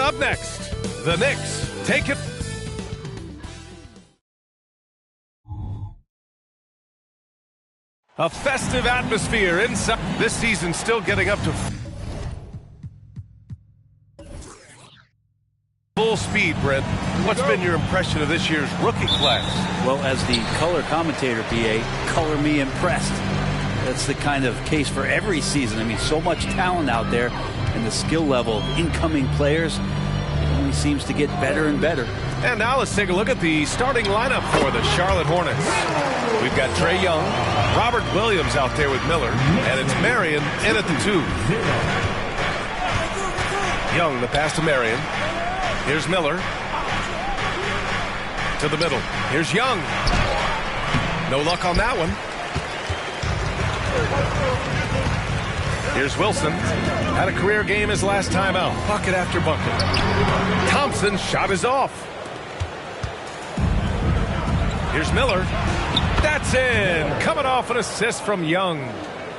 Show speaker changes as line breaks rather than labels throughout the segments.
up next, the Knicks take it. A festive atmosphere inside. This season still getting up to full speed, Brent. What's been your impression of this year's rookie class?
Well, as the color commentator, BA, color me impressed. That's the kind of case for every season. I mean, so much talent out there, and the skill level of incoming players only seems to get better and better.
And now let's take a look at the starting lineup for the Charlotte Hornets. We've got Trae Young, Robert Williams out there with Miller, and it's Marion in at the 2. Young, the pass to Marion. Here's Miller. To the middle. Here's Young. No luck on that one. Here's Wilson. Had a career game his last time out. Bucket after bucket. Thompson's shot is off. Here's Miller. That's in. Coming off an assist from Young.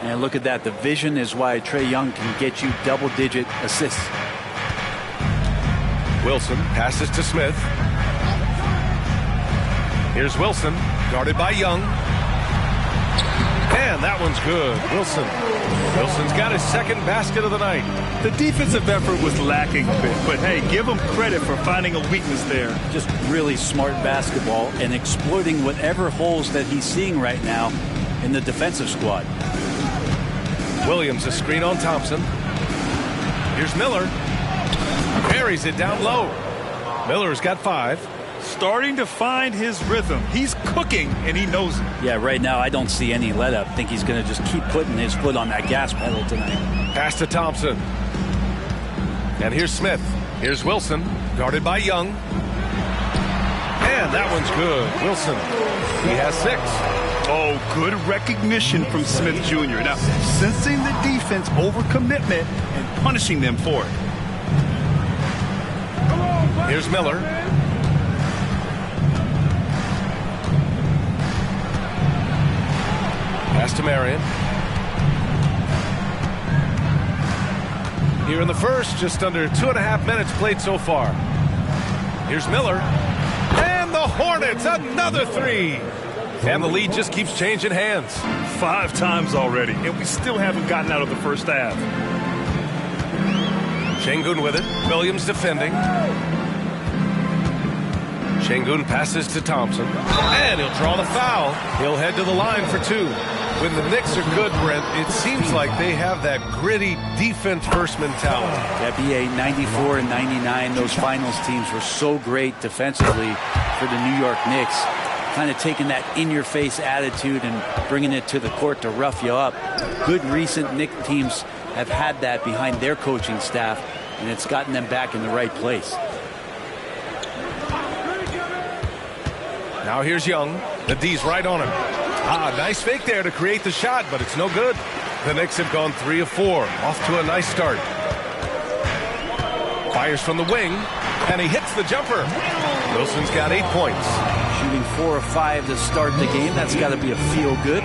And look at that. The vision is why Trae Young can get you double-digit assists.
Wilson passes to Smith. Here's Wilson, guarded by Young. And that one's good. Wilson's got his second basket of the night.
The defensive effort was lacking a bit, but hey, give him credit for finding a weakness there.
Just really smart basketball and exploiting whatever holes that he's seeing right now in the defensive squad.
Williams, a screen on Thompson. Here's Miller. Buries it down low. Miller's got 5.
Starting to find his rhythm. He's cooking, and he knows it.
Yeah, right now I don't see any let up. I think he's going to just keep putting his foot on that gas pedal tonight.
Pass to Thompson. And here's Smith. Here's Wilson, guarded by Young. And that one's good. Wilson, he has 6.
Oh, good recognition from Smith Jr. Now, sensing the defense overcommitment and punishing them for it.
Here's Miller. Pass to Marion. Here in the first, just under 2.5 minutes played so far. Here's Miller. And the Hornets, another 3. And the lead just keeps changing hands.
5 times already, and we still haven't gotten out of the first half.
Şengün with it. Williams defending. Şengün passes to Thompson. And he'll draw the foul. He'll head to the line for 2. When the Knicks are good, Brent, it seems like they have that gritty defense-first mentality.
Yeah, BA 94 and 99, those finals teams were so great defensively for the New York Knicks. Kind of taking that in-your-face attitude and bringing it to the court to rough you up. Good recent Knicks teams have had that behind their coaching staff, and it's gotten them back in the right place.
Now here's Young. The D's right on him. Nice fake there to create the shot, but it's no good. The Knicks have gone 3 of 4. Off to a nice start. Fires from the wing, and he hits the jumper. Wilson's got 8 points.
Shooting 4 of 5 to start the game. That's got to be a feel-good.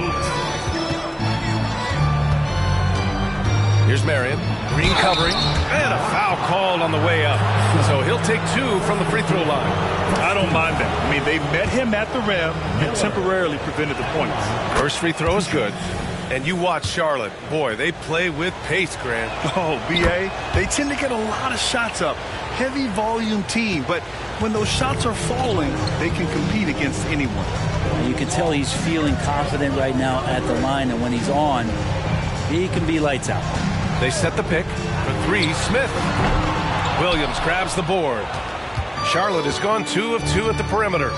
Here's Marion. Green covering, and a foul called on the way up. So he'll take 2 from the free throw line.
I don't mind that. I mean, they met him at the rim and temporarily prevented the points.
First free throw is good. And you watch Charlotte. Boy, they play with pace, Grant.
Oh, BA, they tend to get a lot of shots up. Heavy volume team, but when those shots are falling, they can compete against anyone.
You can tell he's feeling confident right now at the line, and when he's on, he can be lights out.
They set the pick for 3. Smith. Williams grabs the board. Charlotte has gone 2 of 2 at the perimeter.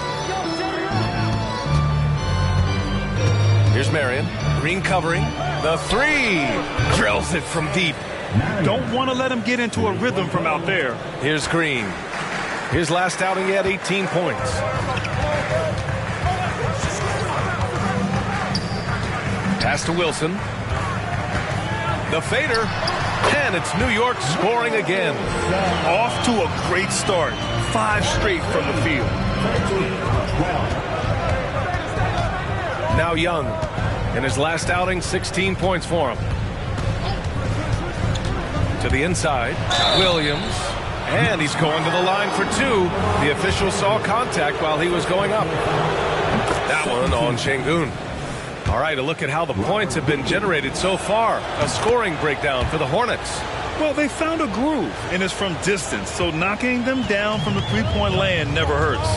Here's Marion. Green covering. The 3. Drills it from deep.
Don't want to let him get into a rhythm from out there.
Here's Green. His last outing, he had 18 points. Pass to Wilson. The fader. And it's New York scoring again.
Off to a great start. 5 straight from the field.
Now Young. In his last outing, 16 points for him. To the inside. Williams. And he's going to the line for two. The official saw contact while he was going up. That one on Şengün. All right, a look at how the points have been generated so far. A scoring breakdown for the Hornets.
Well, they found a groove, and it's from distance, so knocking them down from the three-point land never hurts.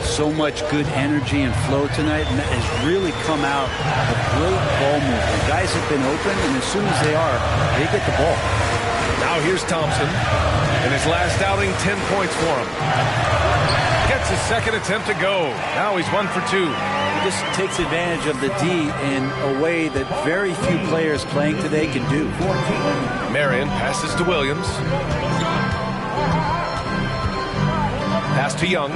So much good energy and flow tonight, and that has really come out of great ball movement. Guys have been open, and as soon as they are, they get the ball.
Now here's Thompson. In his last outing, 10 points for him. Gets his second attempt to go. Now he's 1 for 2.
This takes advantage of the D in a way that very few players playing today can do.
Marion passes to Williams. Pass to Young.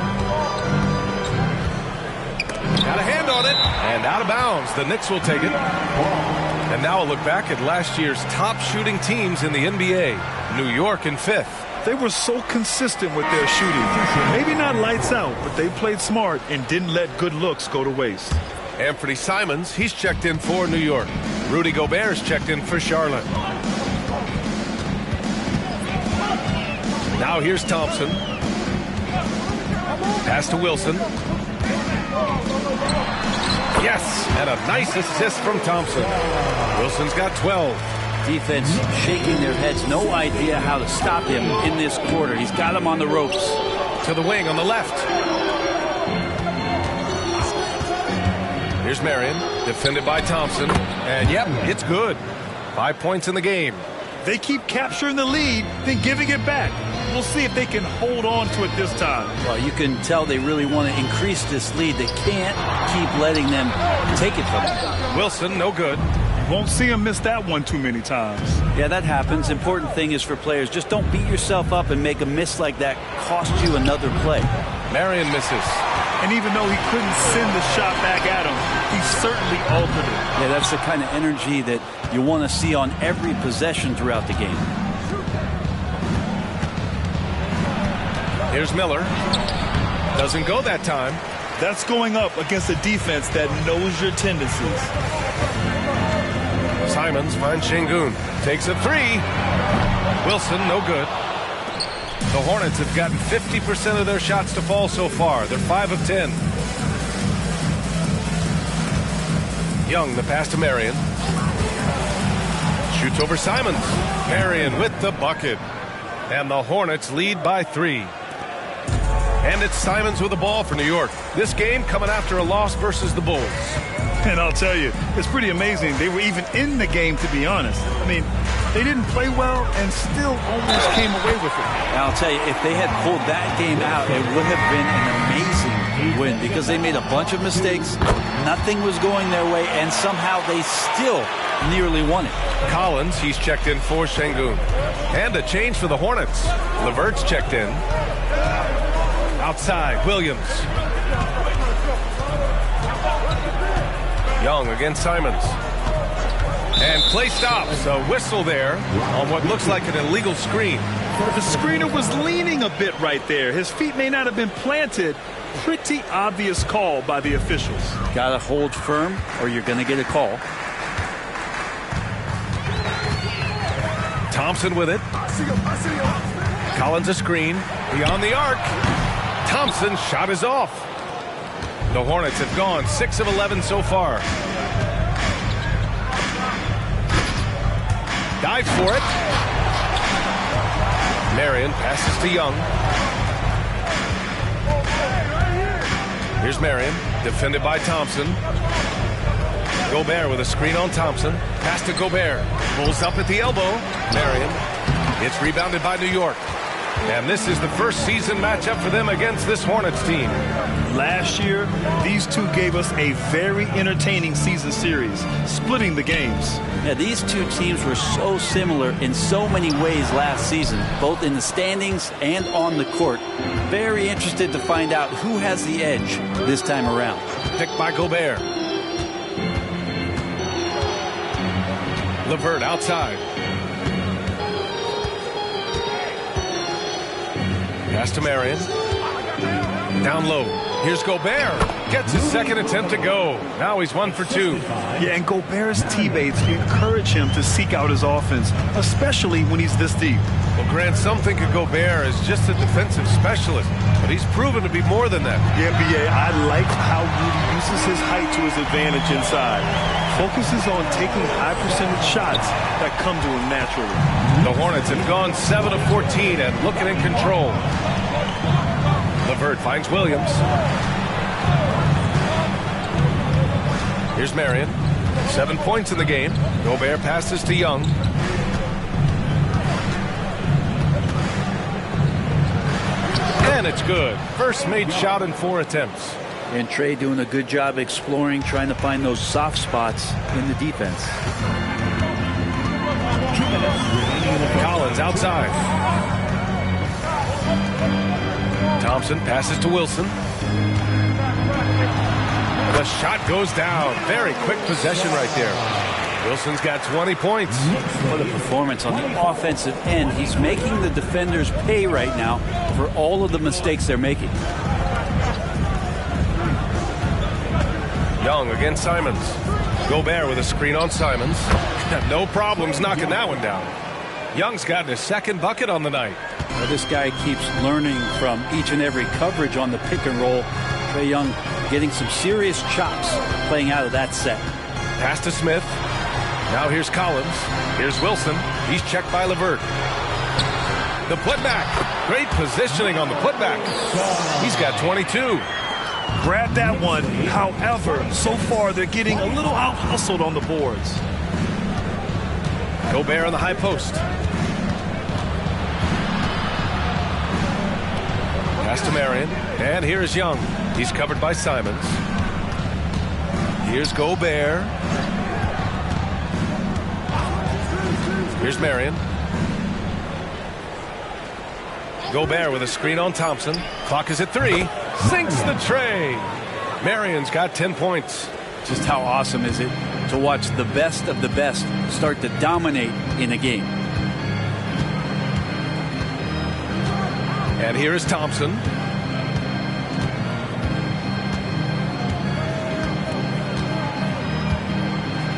Got a hand on it, and out of bounds. The Knicks will take it. And now a look back at last year's top shooting teams in the NBA. New York in 5th.
They were so consistent with their shooting. Maybe not lights out, but they played smart and didn't let good looks go to waste.
Anthony Simons, he's checked in for New York. Rudy Gobert's checked in for Charlotte. Now here's Thompson. Pass to Wilson. Yes, and a nice assist from Thompson. Wilson's got 12.
Defense shaking their heads. No idea how to stop him in this quarter. He's got him on the ropes.
To the wing on the left. Here's Marion, defended by Thompson. And yep, it's good. 5 points in the game.
They keep capturing the lead, then giving it back. We'll see if they can hold on to it this time.
Well, you can tell they really want to increase this lead. They can't keep letting them take it from them.
Wilson, no good.
Won't see him miss that one too many times.
Yeah, that happens. Important thing is for players, just don't beat yourself up and make a miss like that cost you another play.
Marion misses.
And even though he couldn't send the shot back at him, he certainly altered it.
Yeah, that's the kind of energy that you want to see on every possession throughout the game.
Here's Miller. Doesn't go that time.
That's going up against a defense that knows your tendencies.
Simons finds Şengün. Takes a three. Wilson, no good. The Hornets have gotten 50% of their shots to fall so far. They're 5 of 10. Young, the pass to Marion. Shoots over Simons. Marion with the bucket. And the Hornets lead by 3. And it's Simons with the ball for New York. This game coming after a loss versus the Bulls.
And I'll tell you, it's pretty amazing. They were even in the game, to be honest. I mean, they didn't play well and still almost came away with it.
And I'll tell you, if they had pulled that game out, it would have been an amazing win because they made a bunch of mistakes. Nothing was going their way, and somehow they still nearly won it.
Collins, he's checked in for Şengün. And a change for the Hornets. LeVert's checked in. Outside, Williams. Young against Simons. And play stops. A whistle there on what looks like an illegal screen.
The screener was leaning a bit right there. His feet may not have been planted. Pretty obvious call by the officials.
Got to hold firm or you're going to get a call.
Thompson with it. Collins a screen. Beyond the arc. Thompson's shot is off. The Hornets have gone 6 of 11 so far. Dives for it. Marion passes to Young. Here's Marion, defended by Thompson. Gobert with a screen on Thompson. Pass to Gobert. Pulls up at the elbow. Marion. It's rebounded by New York. And this is the first season matchup for them against this Hornets team.
Last year, these two gave us a very entertaining season series, splitting the games.
Yeah, these two teams were so similar in so many ways last season, both in the standings and on the court. Very interested to find out who has the edge this time around.
Picked by Gobert. LeVert outside. Pass to Marion. Down low. Here's Gobert. Gets his second attempt to go. Now he's 1 for 2.
Yeah, and Gobert's teammates encourage him to seek out his offense, especially when he's this deep.
Well, Grant, some think of Gobert as just a defensive specialist, but he's proven to be more than that.
Yeah, NBA, I like how Rudy uses his height to his advantage inside. Focuses on taking high percentage shots that come to him naturally.
The Hornets have gone 7 of 14 and looking in control. LeVert finds Williams. Here's Marion. 7 points in the game. Gobert passes to Young. And it's good. First made shot in 4 attempts.
And Trey doing a good job exploring, trying to find those soft spots in the defense.
Collins outside. Thompson passes to Wilson. The shot goes down. Very quick possession right there. Wilson's got 20 points.
What a performance on the offensive end. He's making the defenders pay right now for all of the mistakes they're making.
Young against Simons. Gobert with a screen on Simons. No problems knocking that one down. Young's gotten his second bucket on the night.
Well, this guy keeps learning from each and every coverage on the pick and roll. Trae Young getting some serious chops playing out of that set.
Pass to Smith. Now here's Collins. Here's Wilson. He's checked by LeVert. The putback. Great positioning on the putback. He's got 22.
Grab that one. However, so far they're getting a little out-hustled on the boards.
Gobert on the high post. Pass to Marion. And here's Young. He's covered by Simons. Here's Gobert. Here's Marion. Gobert with a screen on Thompson. Clock is at 3. Sinks the tray. Marion's got 10 points.
Just how awesome is it to watch the best of the best start to dominate in a game.
And here is Thompson.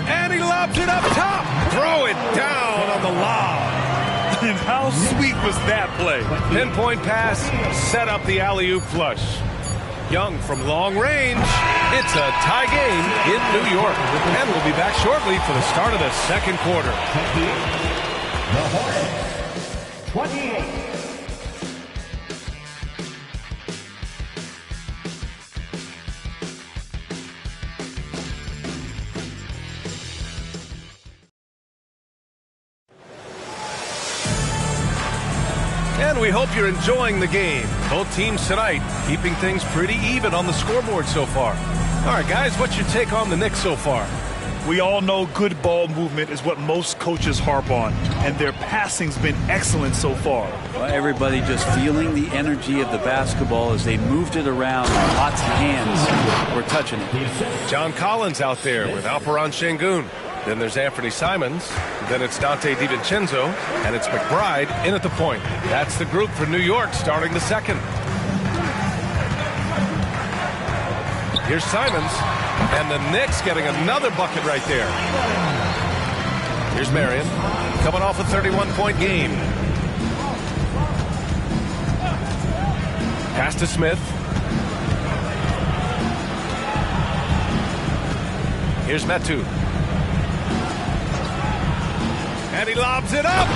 And he lobs it up top. Throw it down on the lob.
And how sweet was that play?
Pinpoint pass, set up the alley-oop flush. Young from long range. It's a tie game in New York. And we'll be back shortly for the start of the second quarter.
The Hornets, 28.
And we hope you're enjoying the game. Both teams tonight keeping things pretty even on the scoreboard so far. All right, guys, what's your take on the Knicks so far?
We all know good ball movement is what most coaches harp on, and their passing's been excellent so far.
Well, everybody just feeling the energy of the basketball as they moved it around. Lots of hands were touching it.
John Collins out there with Alperon Şengün. Then there's Anthony Simons. Then it's Dante DiVincenzo. And it's McBride in at the point. That's the group for New York starting the second. Here's Simons. And the Knicks getting another bucket right there. Here's Marion. Coming off a 31-point game. Pass to Smith. Here's Metu. And he lobs it up.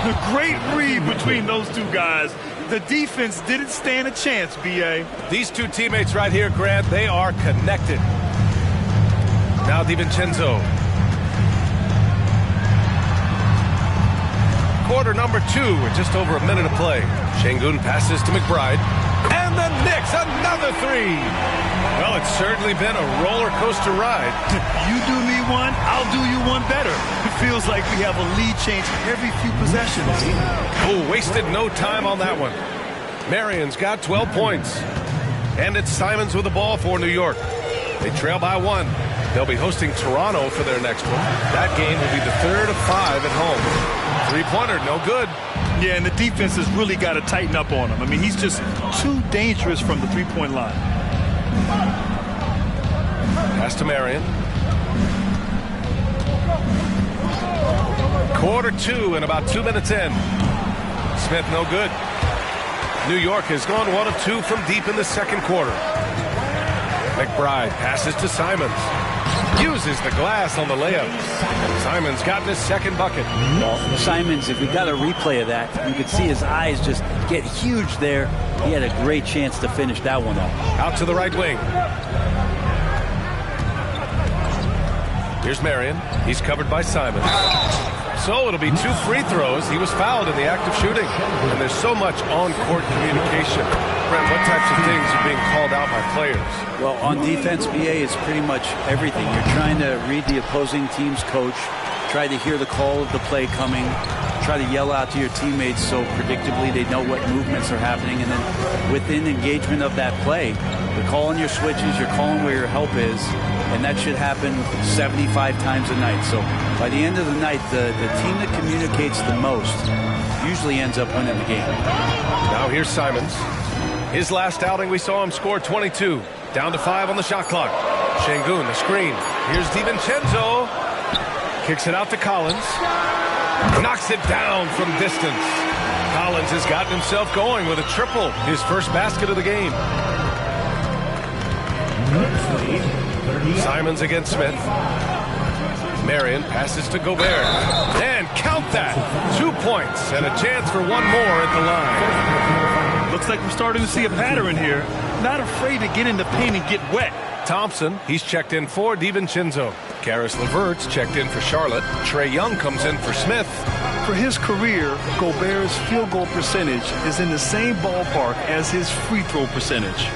A great read between those two guys. The defense didn't stand a chance, B.A.
These two teammates right here, Grant, they are connected. Now DiVincenzo. Quarter number 2 with just over a minute to play. Şengün passes to McBride. And the Knicks, another 3. Well, it's certainly been a roller coaster ride.
You do me one, I'll do you one better. It feels like we have a lead change every few possessions.
Oh, wasted no time on that one. Marion's got 12 points. And it's Simons with the ball for New York. They trail by 1. They'll be hosting Toronto for their next one. That game will be the 3rd of 5 at home. Three-pointer, no good.
Yeah, and the defense has really got to tighten up on him. I mean, he's just too dangerous from the three-point line.
Pass to Marion. Quarter 2 and about 2 minutes in. Smith no good. New York has gone 1 of 2 from deep in the second quarter. McBride passes to Simons. Uses the glass on the layup. Simons gotten his second bucket.
Well, Simons, if we got a replay of that, you could see his eyes just get huge there. He had a great chance to finish that one off.
Out to the right wing. Here's Marion. He's covered by Simons. So it'll be 2 free throws. He was fouled in the act of shooting. And there's so much on-court communication. Brent, what types of things are being called out by players?
Well, on defense, BA, it's pretty much everything. You're trying to read the opposing team's coach, try to hear the call of the play coming, try to yell out to your teammates so predictably they know what movements are happening. And then within engagement of that play, you're calling your switches, you're calling where your help is, and that should happen 75 times a night. So by the end of the night, the team that communicates the most usually ends up winning the game.
Now here's Simons. His last outing, we saw him score 22. Down to 5 on the shot clock. Şengün, the screen. Here's DiVincenzo. Kicks it out to Collins. Knocks it down from distance. Collins has gotten himself going with a triple. His first basket of the game. Simons against Smith. Marion passes to Gobert. And count that. 2 points and a chance for one more at the line.
Looks like we're starting to see a pattern here. Not afraid to get in the paint and get wet.
Thompson, he's checked in for DiVincenzo. Karis LeVert's checked in for Charlotte. Trae Young comes in for Smith.
For his career, Gobert's field goal percentage is in the same ballpark as his free throw percentage.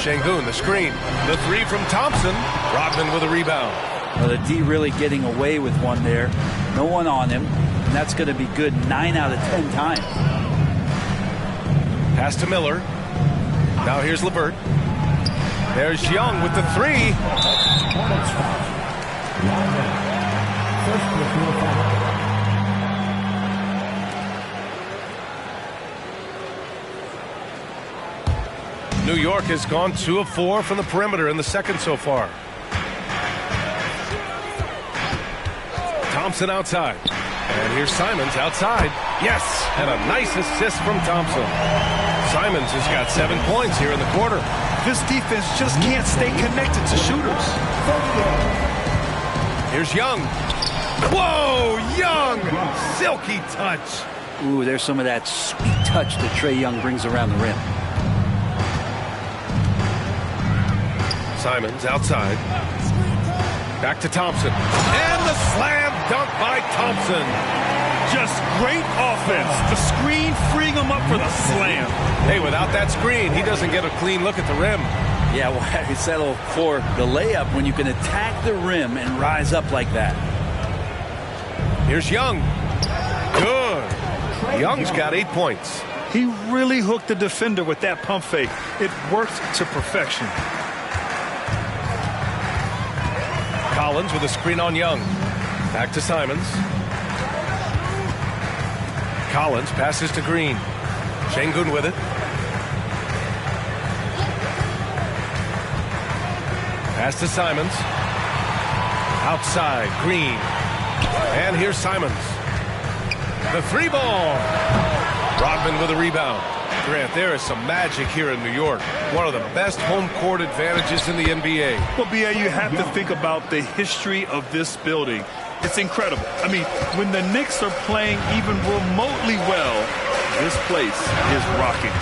Şengün, the screen. The 3 from Thompson. Rodman with a rebound.
Well, the D really getting away with one there. No one on him. And that's going to be good 9 out of 10 times.
Pass to Miller. Now here's LeVert. There's Young with the 3. New York has gone 2 of 4 from the perimeter in the second so far. Thompson outside. And here's Simons outside. Yes, and a nice assist from Thompson. Simons has got 7 points here in the quarter.
This defense just can't stay connected to shooters.
Here's Young. Whoa, Young! Silky touch.
Ooh, there's some of that sweet touch that Trae Young brings around the rim.
Simons outside. Back to Thompson. And the slam dunk by Thompson.
Just great offense. The screen freeing him up for the slam.
Hey, without that screen, he doesn't get a clean look at the rim.
Yeah, well, I settle for the layup when you can attack the rim and rise up like that.
Here's Young. Good. Young's got 8 points.
He really hooked the defender with that pump fake. It worked to perfection.
Collins with a screen on Young. Back to Simons. Collins passes to Green. Şengün with it. Pass to Simons. Outside, Green. And here's Simons. The 3 ball. Rodman with a rebound. Grant, there is some magic here in New York. One of the best home court advantages in the NBA.
Well, B.A., you have to think about the history of this building. It's incredible. I mean, when the Knicks are playing even remotely well, this place is rocking.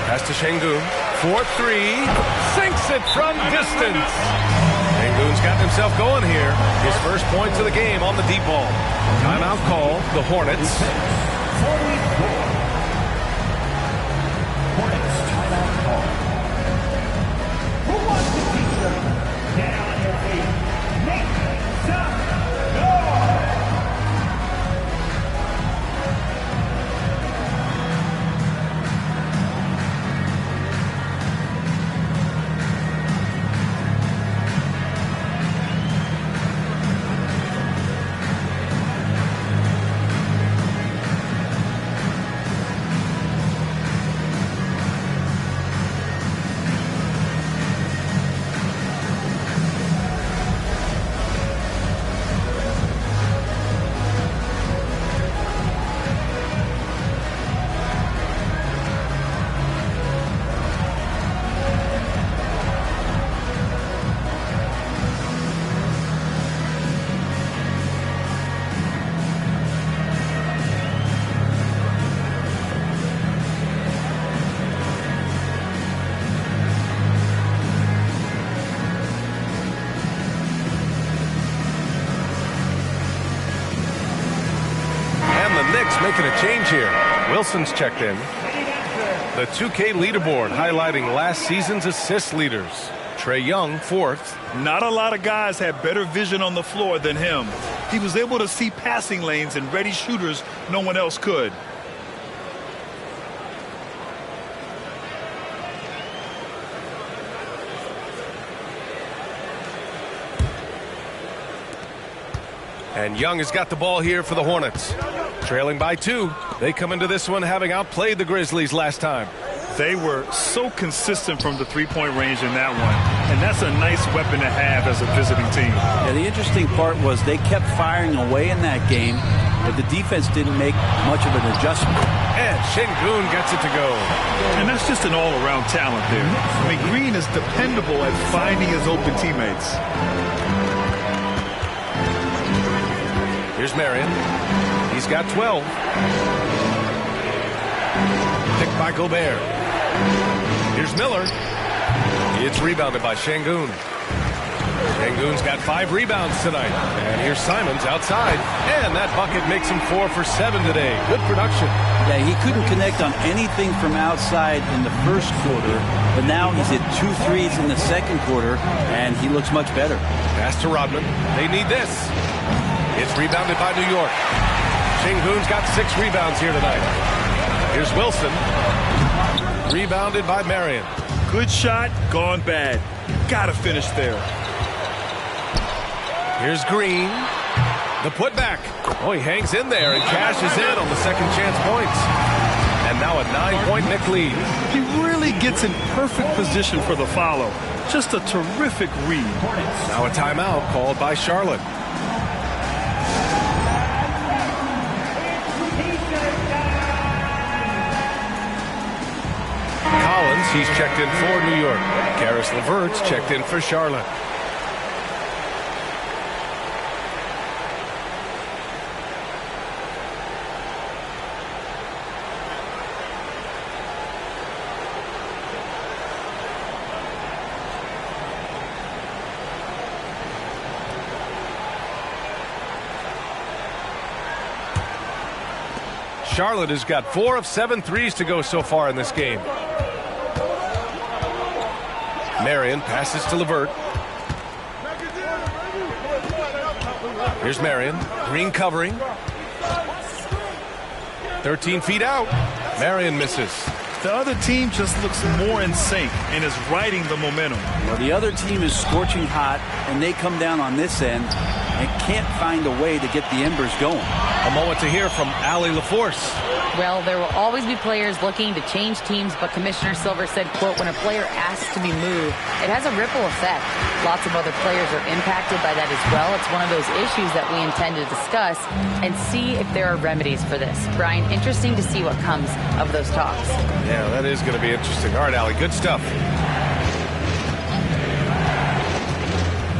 Pass to Şengün. 4-3. Sinks it from distance. Şengün's gotten himself going here. His first points of the game on the deep ball. Timeout call. The Hornets.
44. Hornets timeout call. Who wants the pizza? Get on your feet. Make some noise.
Knicks making a change here. Wilson's checked in. The 2K leaderboard highlighting last season's assist leaders. Trae Young, 4th.
Not a lot of guys had better vision on the floor than him. He was able to see passing lanes and ready shooters no one else could.
And Young has got the ball here for the Hornets. Trailing by 2. They come into this one having outplayed the Grizzlies last time.
They were so consistent from the three-point range in that one. And that's a nice weapon to have as a visiting team.
Yeah, the interesting part was they kept firing away in that game, but the defense didn't make much of an adjustment.
And Şengün gets it to go.
And that's just an all-around talent there. I mean, Green is dependable at finding his open teammates.
Here's Marion. He's got 12. Picked by Gobert. Here's Miller. It's rebounded by Şengün. Şengün's got 5 rebounds tonight. And here's Simons outside. And that bucket makes him 4 for 7 today. Good production.
Yeah, he couldn't connect on anything from outside in the first quarter, but now he's hit 2 threes in the second quarter, and he looks much better.
Pass to Rodman. They need this. It's rebounded by New York. Şengün's got 6 rebounds here tonight. Here's Wilson. Rebounded by Marion.
Good shot, gone bad. Gotta finish there.
Here's Green. The putback. Oh, he hangs in there and cashes in on the second chance points. And now a 9-point Knick lead.
He really gets in perfect position for the follow. Just a terrific read.
Now a timeout called by Charlotte. Collins, he's checked in for New York. Karis LeVert's checked in for Charlotte. Charlotte has got 4 of 7 threes to go so far in this game. Marion passes to LeVert. Here's Marion. Green covering. 13 feet out. Marion misses.
The other team just looks more in sync and is riding the momentum.
Well, the other team is scorching hot, and they come down on this end and can't find a way to get the embers going.
A moment to hear from Allie LaForce.
Well, there will always be players looking to change teams, but Commissioner Silver said, quote, when a player asks to be moved, it has a ripple effect. Lots of other players are impacted by that as well. It's one of those issues that we intend to discuss and see if there are remedies for this. Brian, interesting to see what comes of those talks.
Yeah, that is going to be interesting. All right, Allie, good stuff.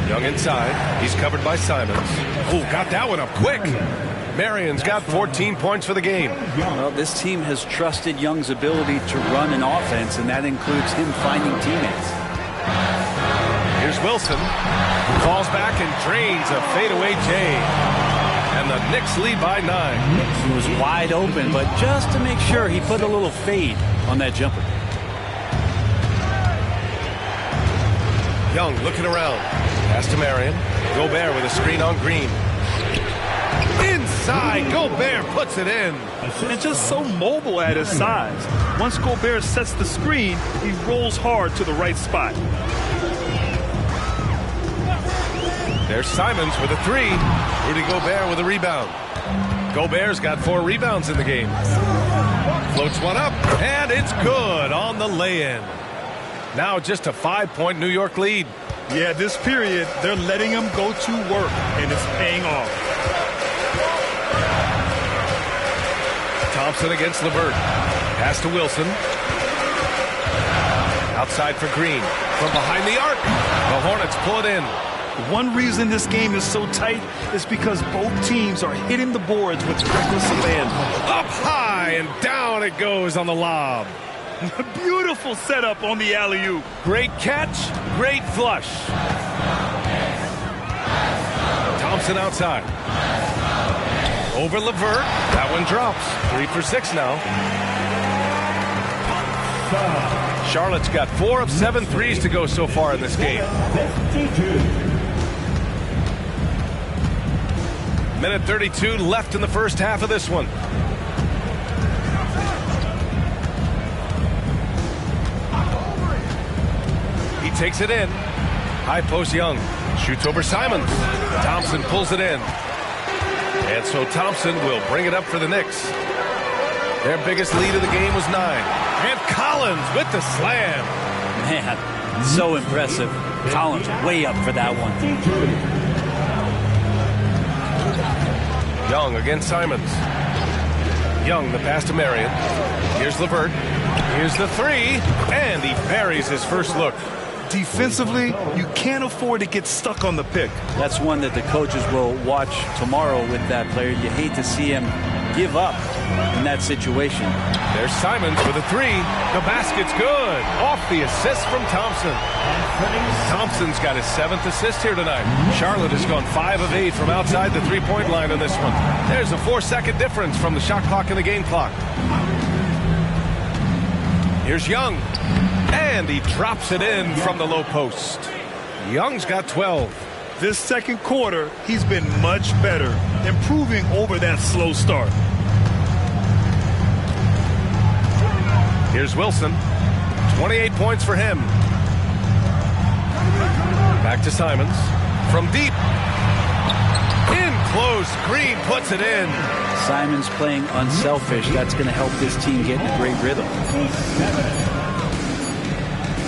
Young inside. He's covered by Simons. Oh, got that one up quick. Marion's got 14 points for the game.
Well, this team has trusted Young's ability to run an offense, and that includes him finding teammates.
Here's Wilson, who falls back and drains a fadeaway J. And the Knicks lead by 9.
He was wide open, but just to make sure, he put a little fade on that jumper.
Young looking around. Pass to Marion. Gobert with a screen on Green. Inside, Gobert puts it in.
And just so mobile at his size. Once Gobert sets the screen, he rolls hard to the right spot.
There's Simons with a 3. Rudy Gobert with a rebound. Gobert's got 4 rebounds in the game. Floats one up, and it's good on the lay-in. Now just a 5-point New York lead.
Yeah, this period, they're letting him go to work, and it's paying off.
Thompson against LeVert. Pass to Wilson. Outside for Green. From behind the arc. The Hornets pull it in.
One reason this game is so tight is because both teams are hitting the boards with reckless abandon.
Up high and down it goes on the lob.
Beautiful setup on the alley-oop.
Great catch, great flush. Thompson outside. Over Levert. That one drops. 3 for 6 now. Charlotte's got 4 of 7 threes to go so far in this game.
52.
Minute 32 left in the first half of this one. He takes it in. High post Young. Shoots over Simons. Thompson pulls it in. And so Thompson will bring it up for the Knicks. Their biggest lead of the game was 9. And Collins with the slam.
Man, so impressive. Collins way up for that one.
Young against Simons. Young, the pass to Marion. Here's Levert. Here's the 3. And he buries his first look.
Defensively, you can't afford to get stuck on the pick.
That's one that the coaches will watch tomorrow with that player. You hate to see him give up in that situation.
There's Simons with a 3. The basket's good. Off the assist from Thompson. Thompson's got his 7th assist here tonight. Charlotte has gone 5 of 8 from outside the three-point line on this one. There's a 4-second difference from the shot clock and the game clock. Here's Young. And he drops it in from the low post. Young's got 12.
This second quarter, he's been much better, improving over that slow start.
Here's Wilson. 28 points for him. Back to Simons. From deep. In close. Green puts it in.
Simons playing unselfish. That's going to help this team get in a great rhythm.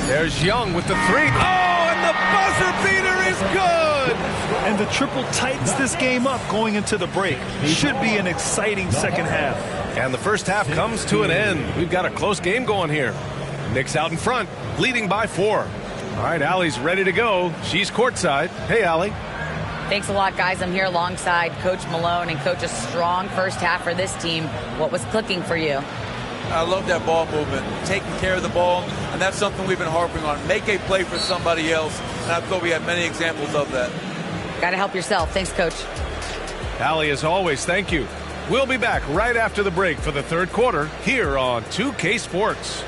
There's Young with the 3. Oh, and the buzzer beater is good!
And the triple tightens this game up going into the break. Should be an exciting second half.
And the first half comes to an end. We've got a close game going here. Knicks out in front, leading by 4. All right, Allie's ready to go. She's courtside. Hey, Allie.
Thanks a lot, guys. I'm here alongside Coach Malone and Coach, a strong first half for this team. What was clicking for you?
I love that ball movement, taking care of the ball, and that's something we've been harping on. Make a play for somebody else, and I thought we had many examples of that.
Got to help yourself. Thanks, Coach.
Allie, as always, thank you. We'll be back right after the break for the third quarter here on 2K Sports.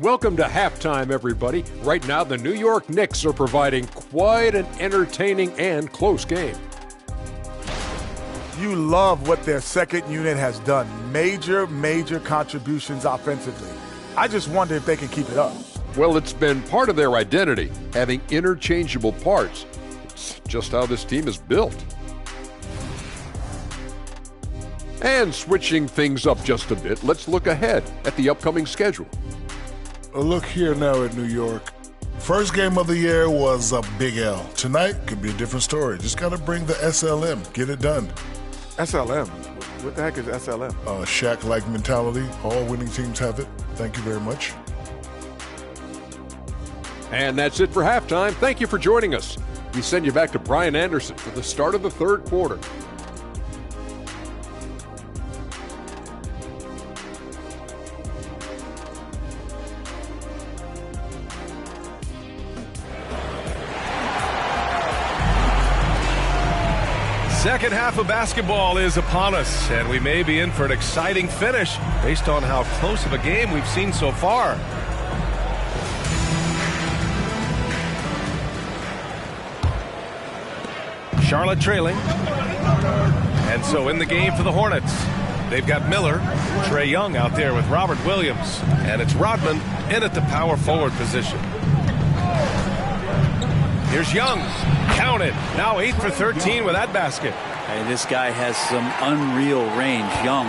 Welcome to halftime, everybody. Right now, the New York Knicks are providing quite an entertaining and close game.
You love what their second unit has done. Major contributions offensively. I just wonder if they can keep it up.
Well, it's been part of their identity, having interchangeable parts. It's just how this team is built. And switching things up just a bit, let's look ahead at the upcoming schedule.
Look here now at New York. First game of the year was a big L. Tonight could be a different story. Just got to bring the SLM. Get it done.
SLM? What the heck is SLM?
Shaq-like mentality. All winning teams have it. Thank you very much.
And that's it for halftime. Thank you for joining us. We send you back to Brian Anderson for the start of the third quarter.
Second half of basketball is upon us, and we may be in for an exciting finish based on how close of a game we've seen so far. Charlotte trailing. And so in the game for the Hornets, they've got Miller, Trae Young out there with Robert Williams, and it's Rodman in at the power forward position. Here's Young. Count it. Now 8 for 13 with that basket.
Hey, this guy has some unreal range. Young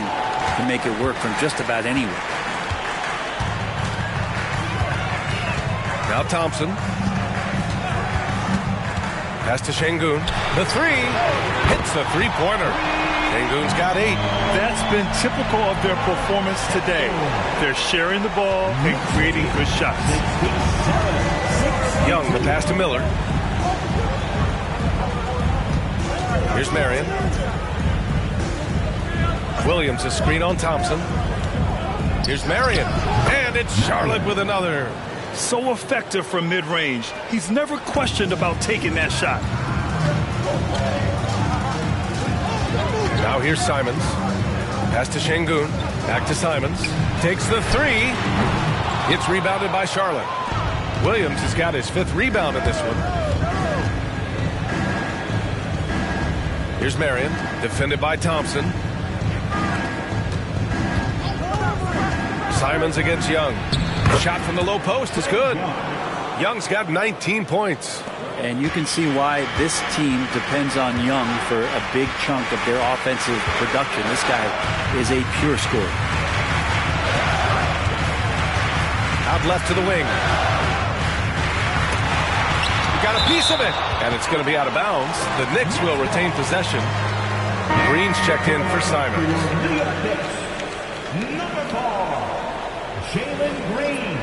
can make it work from just about anywhere.
Now Thompson. Pass to Şengün. The 3. Hits the three-pointer. Şengün's got 8.
That's been typical of their performance today. They're sharing the ball and creating good shots.
Young, the pass to Miller. Here's Marion. Williams, a screen on Thompson. Here's Marion. And it's Charlotte with another.
So effective from mid-range. He's never questioned about taking that shot.
Now here's Simons. Pass to Şengün. Back to Simons. Takes the three. It's rebounded by Charlotte. Williams has got his 5th rebound in this one. Here's Marion. Defended by Thompson. Simons against Young. Shot from the low post is good. Young's got 19 points.
And you can see why this team depends on Young for a big chunk of their offensive production. This guy is a pure scorer.
Out left to the wing. He got a piece of it. And it's going to be out of bounds. The Knicks will retain possession. Green's checked in for Simons.
Number 4, Jalen Green.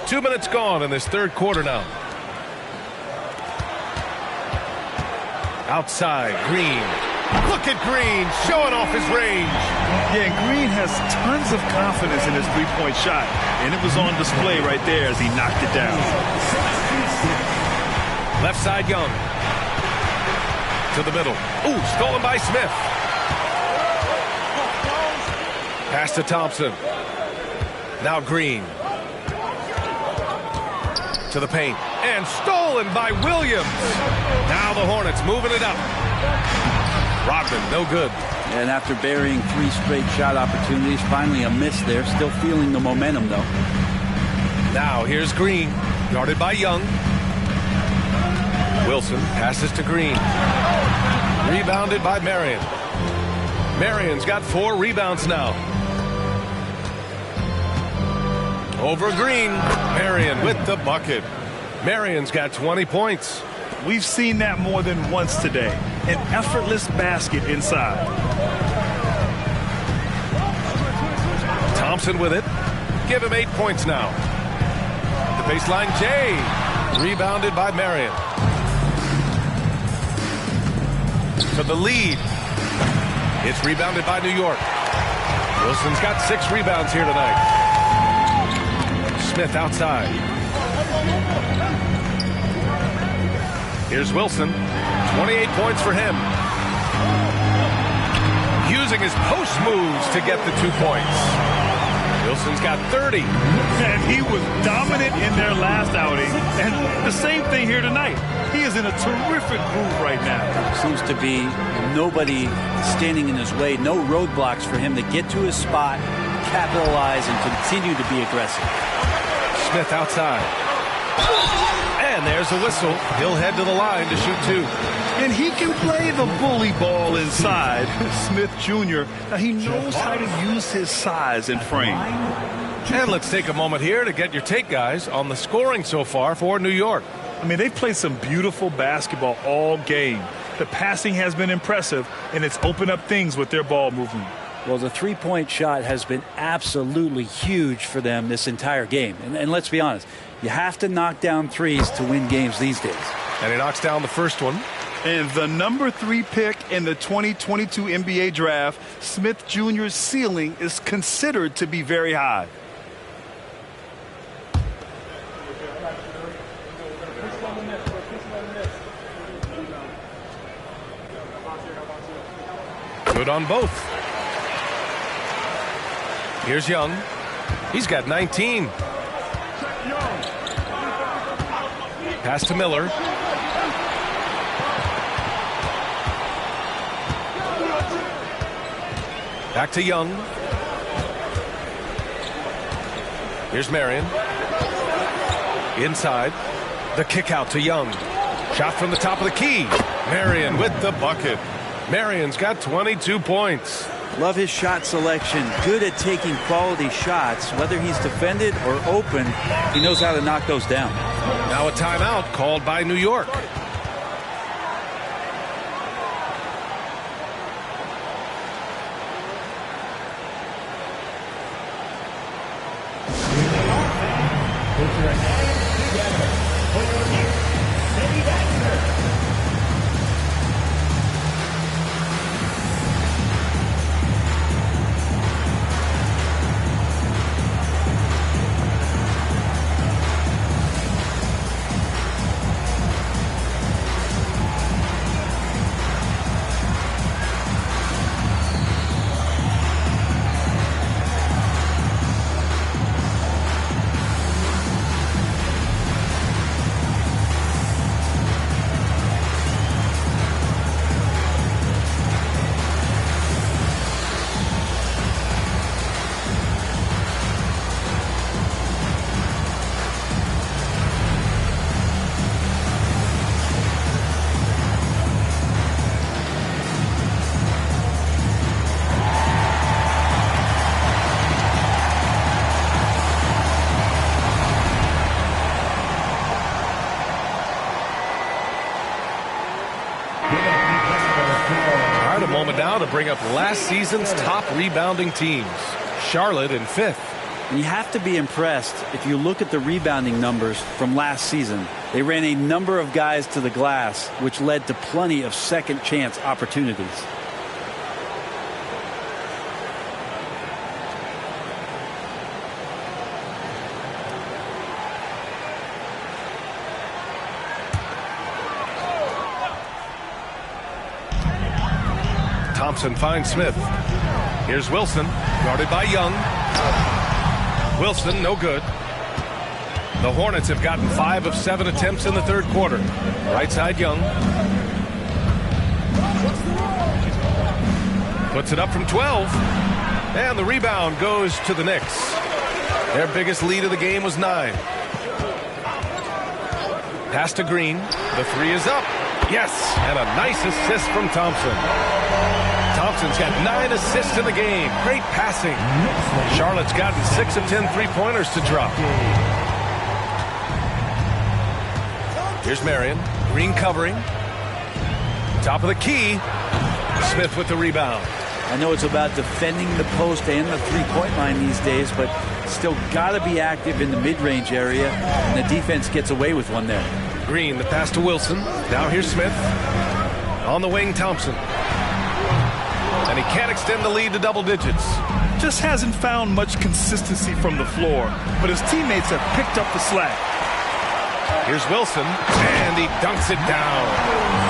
Two minutes gone in this 3rd quarter now. Outside, Green. Look at Green showing off his range.
Yeah, Green has tons of confidence in his three-point shot, and it was on display right there as he knocked it down.
Left side, Young. To the middle. Ooh, stolen by Smith. Pass to Thompson. Now Green. To the paint. And stolen by Williams. Now the Hornets moving it up. Rodman, no good.
And after burying 3 straight shot opportunities, finally a miss there. Still feeling the momentum, though.
Now here's Green. Guarded by Young. Wilson passes to Green. Rebounded by Marion. Marion's got 4 rebounds now. Over Green. Marion with the bucket. Marion's got 20 points.
We've seen that more than once today. An effortless basket inside.
Thompson with it. Give him 8 points now. The baseline, Jay. Rebounded by Marion. To the lead. It's rebounded by New York. Wilson's got 6 rebounds here tonight. Smith outside. Here's Wilson. 28 points for him. Using his post moves to get the 2 points. Wilson's got 30.
And he was dominant in their last outing. And the same thing here tonight. He is in a terrific groove right now.
Seems to be nobody standing in his way. No roadblocks for him to get to his spot, capitalize, and continue to be aggressive.
Smith outside. And there's a whistle. He'll head to the line to shoot 2.
And he can play the bully ball inside. Smith Jr. Now he knows how to use his size and frame.
And let's take a moment here to get your take, guys, on the scoring so far for New York.
I mean, they've played some beautiful basketball all game. The passing has been impressive, and it's opened up things with their ball movement.
Well, the three-point shot has been absolutely huge for them this entire game. And let's be honest, you have to knock down threes to win games these days.
And he knocks down the first one.
And the number 3 pick in the 2022 NBA draft, Smith Jr.'s ceiling is considered to be very high.
Good on both. Here's Young. He's got 19. Pass to Miller. Back to Young. Here's Marion. Inside. The kick out to Young. Shot from the top of the key. Marion with the bucket. Marion's got 22 points.
Love his shot selection. Good at taking quality shots. Whether he's defended or open, he knows how to knock those down.
Now a timeout called by New York.
Put your hands together for your next city dancer.
Now to bring up last season's top rebounding teams. Charlotte in 5th.
And you have to be impressed if you look at the rebounding numbers from last season. They ran a number of guys to the glass, which led to plenty of second chance opportunities.
Thompson finds Smith. Here's Wilson, guarded by Young. Wilson, no good. The Hornets have gotten 5 of 7 attempts in the third quarter. Right side, Young. Puts it up from 12. And the rebound goes to the Knicks. Their biggest lead of the game was 9. Pass to Green. The 3 is up. Yes, and a nice assist from Thompson. Thompson's got 9 assists in the game. Great passing. Charlotte's gotten 6 of 10 three-pointers to drop. Here's Marion. Green covering. Top of the key. Smith with the rebound.
I know it's about defending the post and the three-point line these days, but still got to be active in the mid-range area, and the defense gets away with one there.
Green, the pass to Wilson. Now here's Smith. On the wing, Thompson. And he can't extend the lead to double digits.
Just hasn't found much consistency from the floor, but his teammates have picked up the slack.
Here's Wilson, and he dunks it down.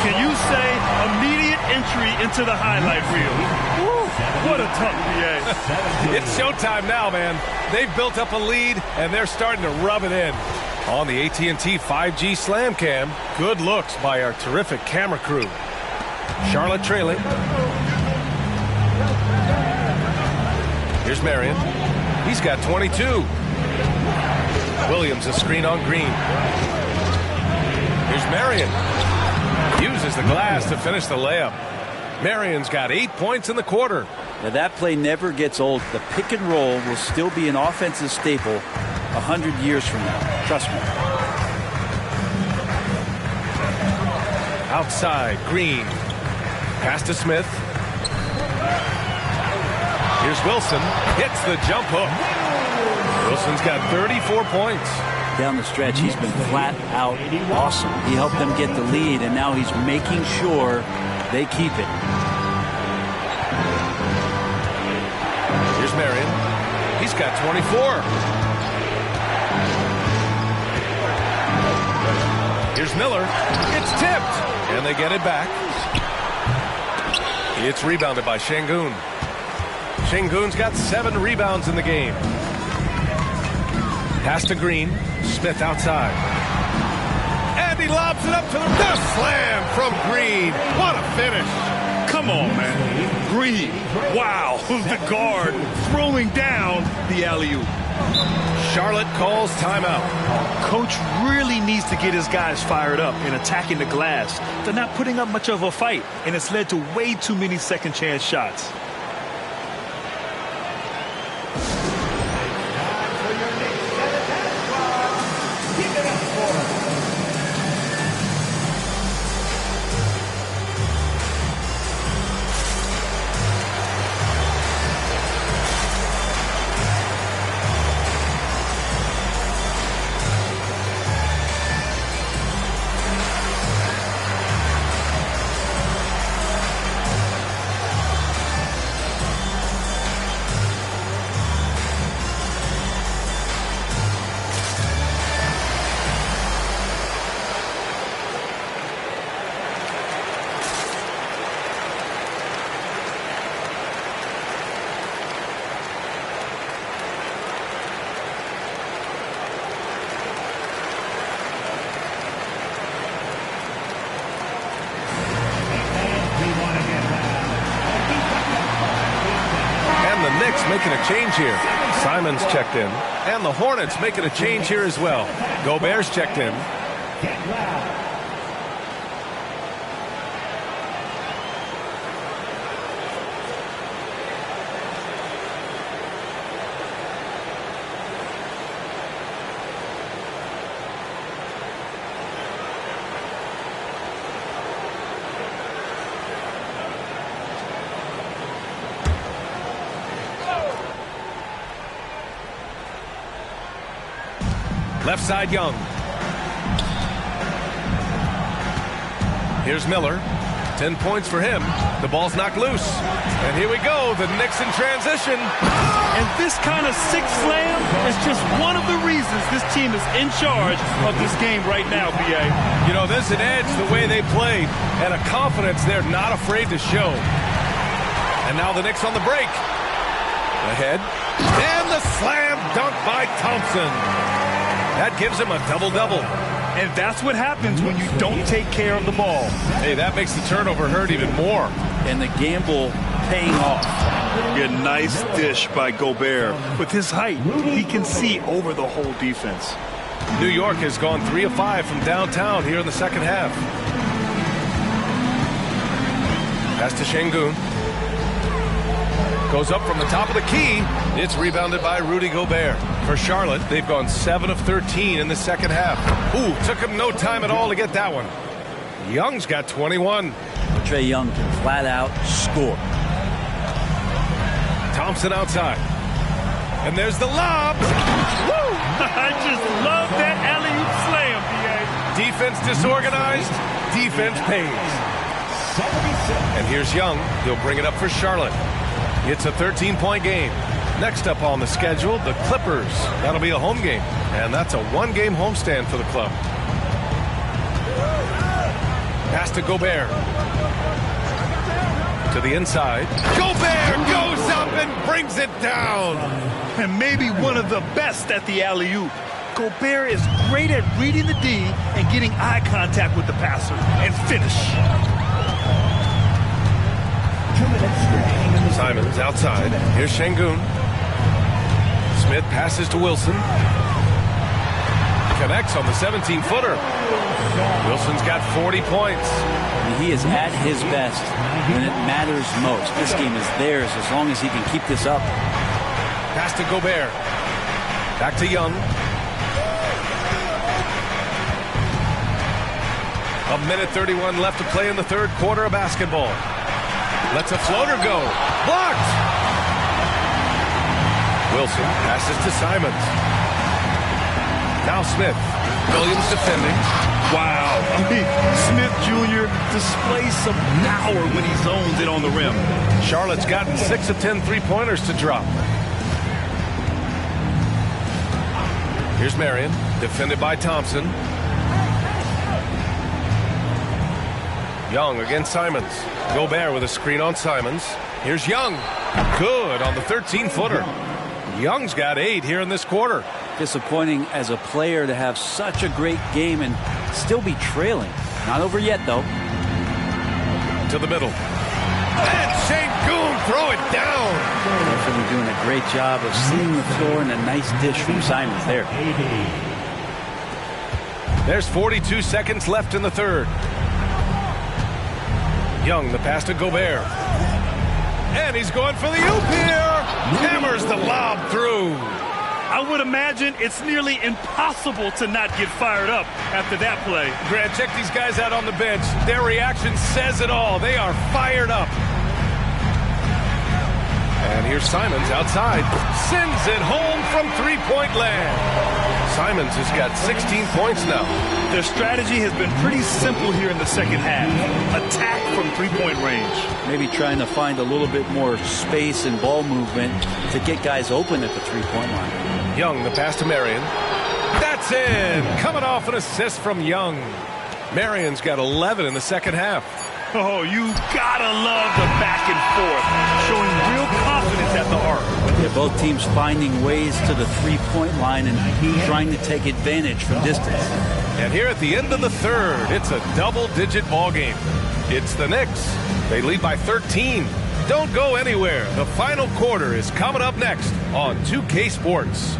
Can you say immediate entry into the highlight reel? Woo, what a tough PA.
It's showtime now, man. They've built up a lead, and they're starting to rub it in. On the AT&T 5G Slam Cam, good looks by our terrific camera crew. Charlotte trailing. Here's Marion. He's got 22. Williams a screen on Green. Here's Marion. Uses the glass to finish the layup. Marion's got 8 points in the quarter.
Now that play never gets old. The pick and roll will still be an offensive staple 100 years from now. Trust me.
Outside, Green. Pass to Smith. Here's Wilson. Hits the jump hook. Wilson's got 34 points.
Down the stretch, he's been flat out awesome. He helped them get the lead, and now he's making sure they keep it.
Here's Marion. He's got 24. Here's Miller. It's tipped. And they get it back. It's rebounded by Şengün. Şengün's got 7 rebounds in the game. Pass to Green. Smith outside. And he lobs it up to the slam from Green. What a finish.
Come on, man. Green. Wow. The guard throwing down the alley-oop.
Charlotte calls timeout.
Coach really needs to get his guys fired up in attacking the glass. They're not putting up much of a fight, and it's led to way too many second chance shots.
making a change here. Simons checked in. And the Hornets making a change here as well. Gobert's checked in. Left side, Young. Here's Miller. 10 points for him. The ball's knocked loose. And here we go, the Knicks in transition.
And this kind of six slam is just one of the reasons this team is in charge of this game right now, B.A.
You know, there's an edge the way they played and a confidence they're not afraid to show. And now the Knicks on the break. Ahead. And the slam dunk by Thompson. That gives him a double-double.
And that's what happens when you don't take care of the ball.
Hey, that makes the turnover hurt even more.
And the gamble paying off.
A nice dish by Gobert. With his height, he can see over the whole defense.
New York has gone 3 of 5 from downtown here in the second half. Pass to Şengün. Goes up from the top of the key. It's rebounded by Rudy Gobert. For Charlotte, they've gone 7 of 13 in the second half. Ooh, took him no time at all to get that one. Young's got 21.
Trae Young can flat out score.
Thompson outside. And there's the lob.
Woo! I just love that alley-oop slam, B.A.
Defense disorganized. Defense pays. And here's Young. He'll bring it up for Charlotte. It's a 13-point game. Next up on the schedule, the Clippers. That'll be a home game. And that's a one-game homestand for the club. Pass to Gobert. To the inside. Gobert goes up and brings it down.
And maybe one of the best at the alley-oop. Gobert is great at reading the D and getting eye contact with the passer and finish.
Simons outside. Here's Şengün. Smith passes to Wilson. Connects on the 17-footer. Wilson's got 40 points.
He is at his best when it matters most. This game is theirs as long as he can keep this up.
Pass to Gobert. Back to Young. A minute 31 left to play in the third quarter of basketball. Lets a floater go. Blocked! Wilson passes to Simons. Now Smith. Williams defending.
Wow. I mean, Smith Jr. displays some power when he zones it on the rim.
Charlotte's gotten 6 of 10 three-pointers to drop. Here's Marion, defended by Thompson. Young against Simons. Gobert with a screen on Simons. Here's Young. Good on the 13-footer. Young's got 8 here in this quarter.
Disappointing as a player to have such a great game and still be trailing. Not over yet, though.
To the middle. And Şengün throw it down.
Definitely doing a great job of seeing the floor and a nice dish from Simons there.
There's 42 seconds left in the third. Young, the pass to Gobert. And he's going for the oop here. Hammers the lob through.
I would imagine it's nearly impossible to not get fired up after that play.
Grant, check these guys out on the bench. Their reaction says it all. They are fired up. And here's Simons outside. Sends it home from three-point land. Simons has got 16 points now.
Their strategy has been pretty simple here in the second half. Attack from three-point range.
Maybe trying to find a little bit more space and ball movement to get guys open at the three-point line.
Young, the pass to Marion. That's in! Coming off an assist from Young. Marion's got 11 in the second half.
Oh, you gotta love the back and forth. Showing real confidence at the arc.
Yeah, both teams finding ways to the three-point line and trying to take advantage from distance.
And here at the end of the third, it's a double-digit ball game. It's the Knicks. They lead by 13. Don't go anywhere. The final quarter is coming up next on 2K Sports.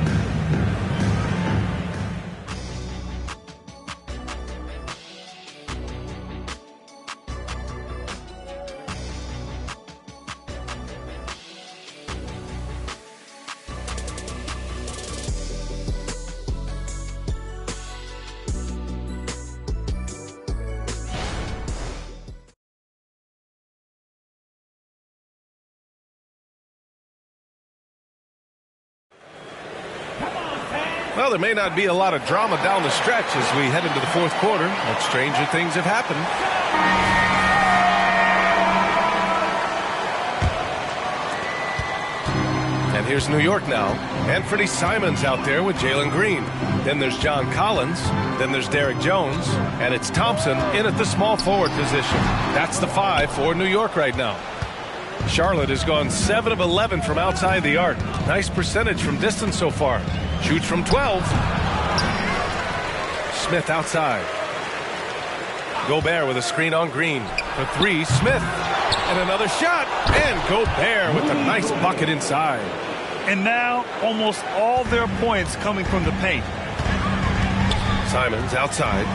Well, there may not be a lot of drama down the stretch as we head into the fourth quarter, but stranger things have happened. And here's New York now. Anthony Simons out there with Jalen Green. Then there's John Collins. Then there's Derek Jones. And it's Thompson in at the small forward position. That's the 5 for New York right now. Charlotte has gone 7 of 11 from outside the arc. Nice percentage from distance so far. Shoots from 12. Smith outside. Gobert with a screen on Green. For 3, Smith. And another shot. And Gobert with a nice bucket inside.
And now almost all their points coming from the paint.
Simons outside.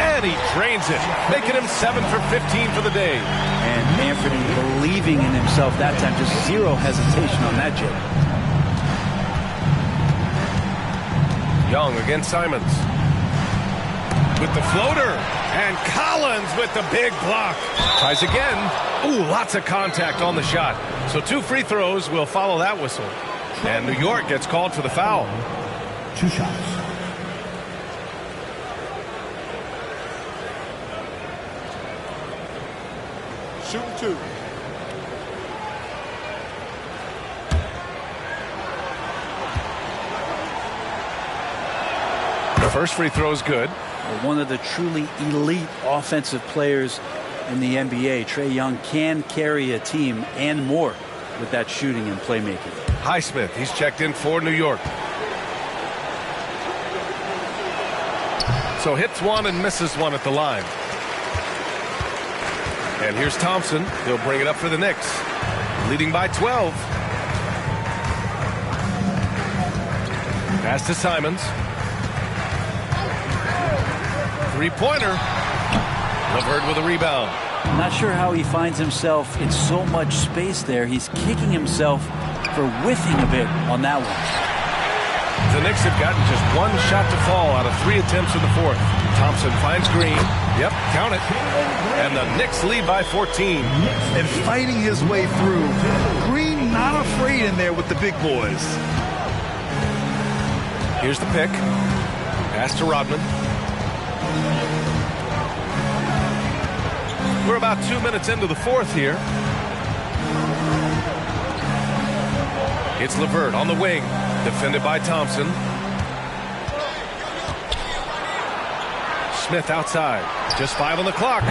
And he drains it, making him 7 for 15 for the day.
And Anthony believing in himself that time. Just zero hesitation on that jump.
Young against Simons. With the floater. And Collins with the big block. Tries again. Ooh, lots of contact on the shot. So 2 free throws will follow that whistle. And New York gets called for the foul.
2 shots.
Shooting 2.
The first free throw is good.
One of the truly elite offensive players in the NBA. Trae Young can carry a team and more with that shooting and playmaking.
Highsmith, he's checked in for New York. So hits 1 and misses 1 at the line. And here's Thompson. He'll bring it up for the Knicks. Leading by 12. Pass to Simons. Three-pointer. LeVert with a rebound.
Not sure how he finds himself in so much space there. He's kicking himself for whiffing a bit on that one.
The Knicks have gotten just 1 shot to fall out of 3 attempts in the fourth. Thompson finds Green. Yep, count it. And the Knicks lead by 14.
And fighting his way through. Green not afraid in there with the big boys.
Here's the pick. Pass to Rodman. We're about 2 minutes into the fourth here. It's LeVert on the wing. Defended by Thompson. Smith outside. Just 5 on the clock.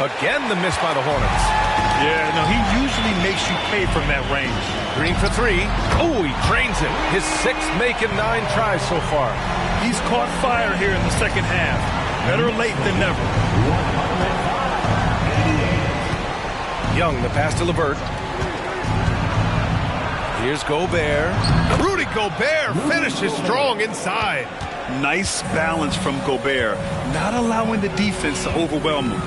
Again, the miss by the Hornets.
Yeah, no, he usually makes you pay from that range.
Green for 3. Oh, he drains it. His 6th make and 9 tries so far.
He's caught fire here in the second half. Better late than never.
Young, the pass to LeVert. Here's Gobert. Rudy Gobert finishes strong inside.
Nice balance from Gobert, not allowing the defense to overwhelm him.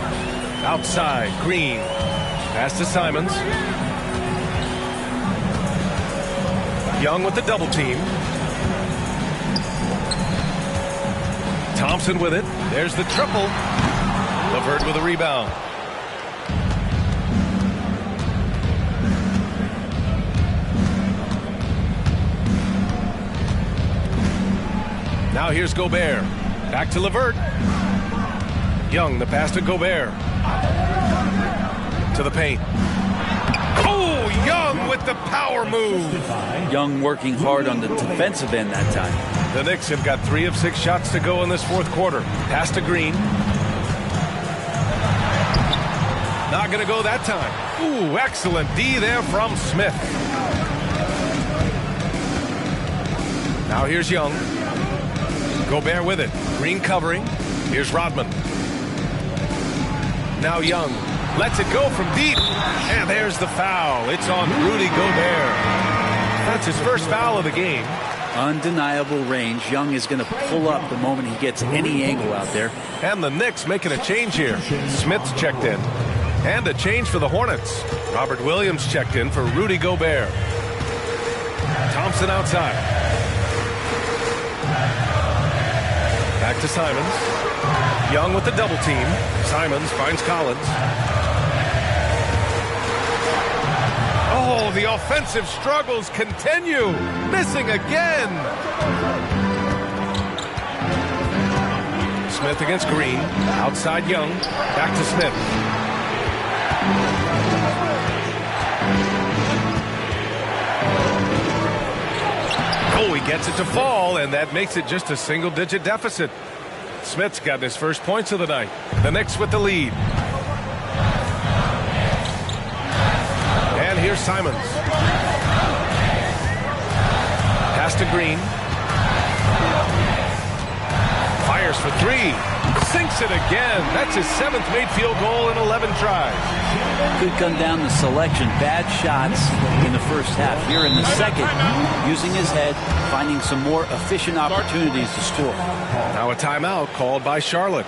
Outside, Green. Pass to Simons. Young with the double team. Thompson with it. There's the triple. LeVert with a rebound. Now here's Gobert. Back to LeVert. Young, the pass to Gobert. To the paint. Oh, Young with the power move.
Young working hard on the defensive end that time.
The Knicks have got 3 of 6 shots to go in this fourth quarter. Pass to Green. Not going to go that time. Ooh, excellent D there from Smith. Now here's Young. Gobert with it. Green covering. Here's Rodman. Now Young. Lets it go from deep. And there's the foul. It's on Rudy Gobert. That's his first foul of the game.
Undeniable range. Young is going to pull up the moment he gets any angle out there.
And the Knicks making a change here. Smith's checked in. And a change for the Hornets. Robert Williams checked in for Rudy Gobert. Thompson outside. Back to Simons. Young with the double team. Simons finds Collins. Oh, the offensive struggles continue. Missing again. Smith against Green. Outside Young. Back to Smith. Oh, he gets it to fall, and that makes it just a single-digit deficit. Smith's got his first points of the night. The Knicks with the lead. And here's Simons. Pass to Green. Fires for three. Sinks it again. That's his 7th made field goal in 11 tries.
Could come down to selection. Bad shots in the first half. Here in the second, using his head, finding some more efficient opportunities to score.
Now a timeout called by Charlotte.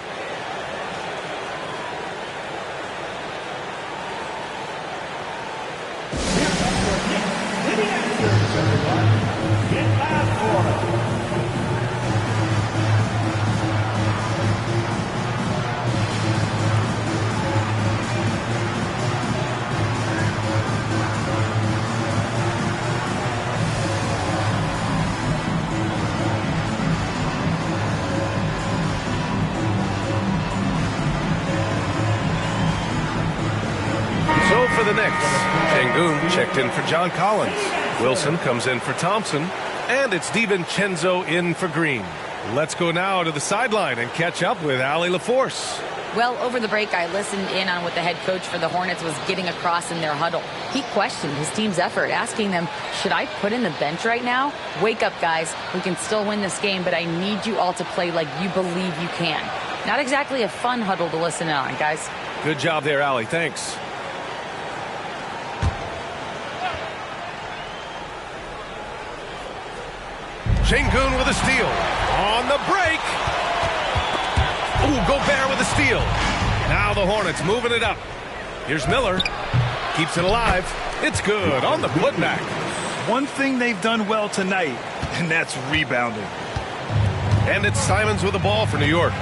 For the Knicks, Şengün checked in for John Collins. Wilson comes in for Thompson, and it's DiVincenzo in for Green. Let's go now to the sideline and catch up with Allie LaForce.
Well, over the break, I listened in on what the head coach for the Hornets was getting across in their huddle. He questioned his team's effort, asking them, should I put in the bench right now? Wake up, guys. We can still win this game, but I need you all to play like you believe you can. Not exactly a fun huddle to listen in on, guys.
Good job there, Allie. Thanks. Şengün with a steal. On the break. Ooh, Gobert with a steal. Now the Hornets moving it up. Here's Miller. Keeps it alive. It's good on the putback.
One thing they've done well tonight, and that's rebounding.
And it's Simons with the ball for New York.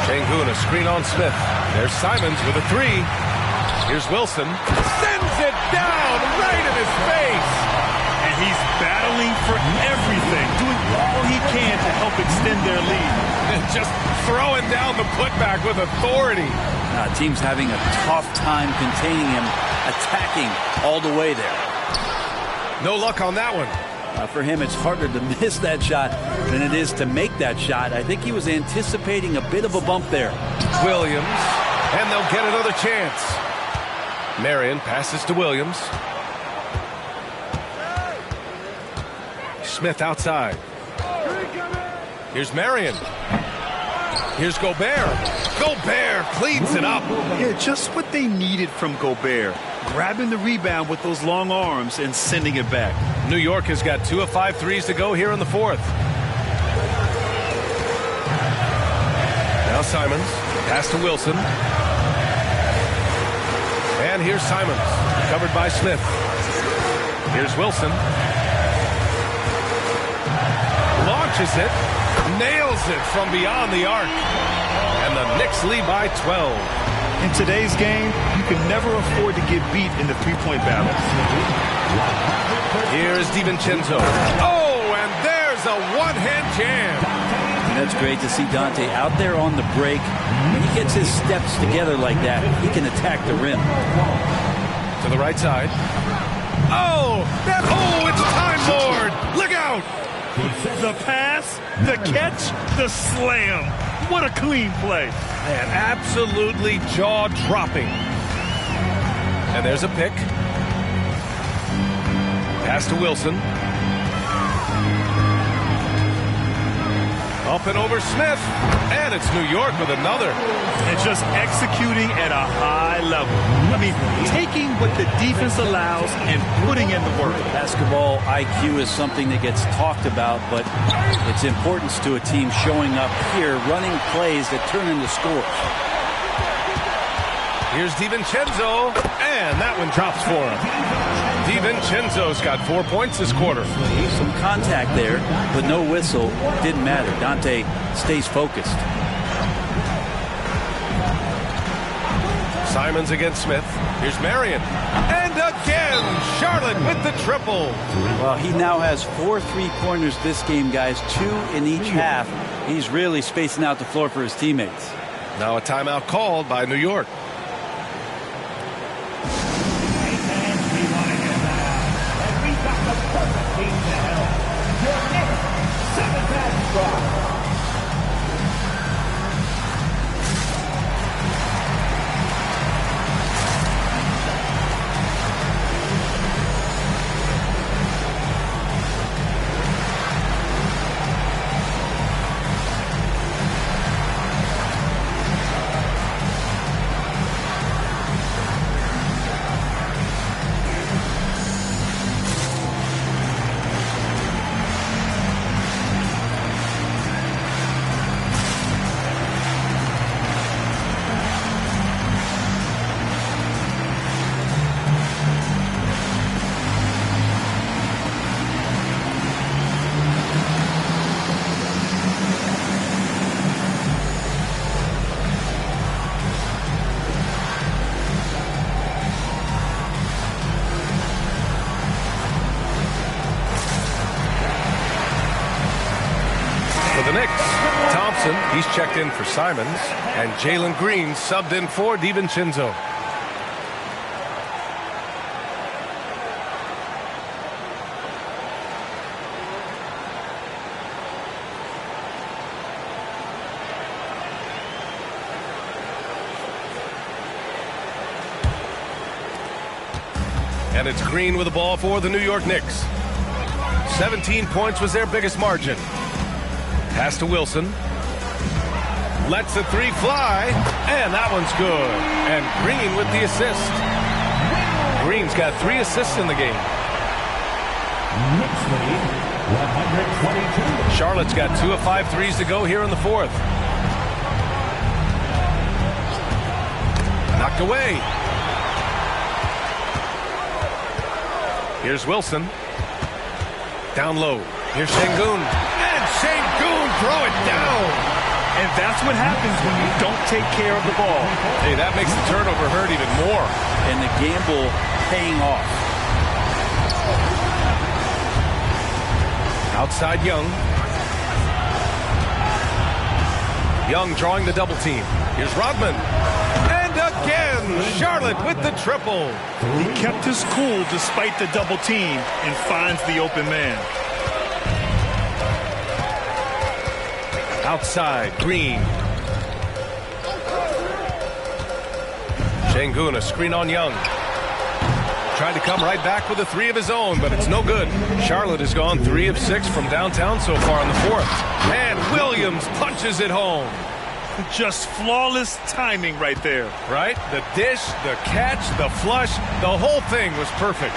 Şengün, a screen on Smith. There's Simons with a three. Here's Wilson. Sends it down right in his face.
And he's battling for everything, doing all he can to help extend their lead.
And just throwing down the putback with authority.
Team's having a tough time containing him, attacking all the way there.
No luck on that one.
For him, it's harder to miss that shot than it is to make that shot. I think he was anticipating a bit of a bump there.
Williams, and they'll get another chance. Marion passes to Williams. Smith outside. Here's Marion. Here's Gobert. Gobert cleans it up.
Yeah, just what they needed from Gobert. Grabbing the rebound with those long arms and sending it back.
New York has got 2 of 5 threes to go here in the fourth. Now Simons. Pass to Wilson. And here's Simons, covered by Smith. Here's Wilson. Launches it, nails it from beyond the arc. And the Knicks lead by 12.
In today's game, you can never afford to get beat in the three-point battle.
Here's DiVincenzo. Oh, and there's a one-hand jam.
That's great to see Dante out there on the break. When he gets his steps together like that, he can attack the rim.
To the right side. Oh, it's Time Lord. Look out.
The pass, the catch, the slam. What a clean play.
Man, absolutely jaw-dropping. And there's a pick. Pass to Wilson. Up and over Smith. And it's New York with another.
And just executing at a high level. I mean, taking what the defense allows and putting in the work.
Basketball IQ is something that gets talked about, but its importance to a team showing up here, running plays that turn into scores.
Here's DiVincenzo, and that one drops for him. DiVincenzo's got 4 points this quarter.
Some contact there, but no whistle. Didn't matter. Dante stays focused.
Simons against Smith. Here's Marion. And again, Charlotte with the triple.
Well, he now has 4 3-pointers this game, guys. 2 in each half. He's really spacing out the floor for his teammates.
Now a timeout called by New York. The Knicks, Thompson, he's checked in for Simons, and Jalen Green subbed in for DiVincenzo. And it's Green with the ball for the New York Knicks. 17 points was their biggest margin. Pass to Wilson. Lets the 3 fly. And that one's good. And Green with the assist. Green's got 3 assists in the game. Charlotte's got 2 of 5 threes to go here in the 4th. Knocked away. Here's Wilson. Down low. Here's Şengün. And Şengün throw it down.
And that's what happens when you don't take care of the ball.
Hey, that makes the turnover hurt even more.
And the gamble paying off.
Outside Young. Young drawing the double team. Here's Rodman. And again, Charlotte with the triple.
He kept his cool despite the double team and finds the open man.
Outside, Green. Şengün, a screen on Young. Tried to come right back with a 3 of his own, but it's no good. Charlotte has gone 3 of 6 from downtown so far in the 4th. And Williams punches it home.
Just flawless timing right there.
Right? The dish, the catch, the flush, the whole thing was perfect.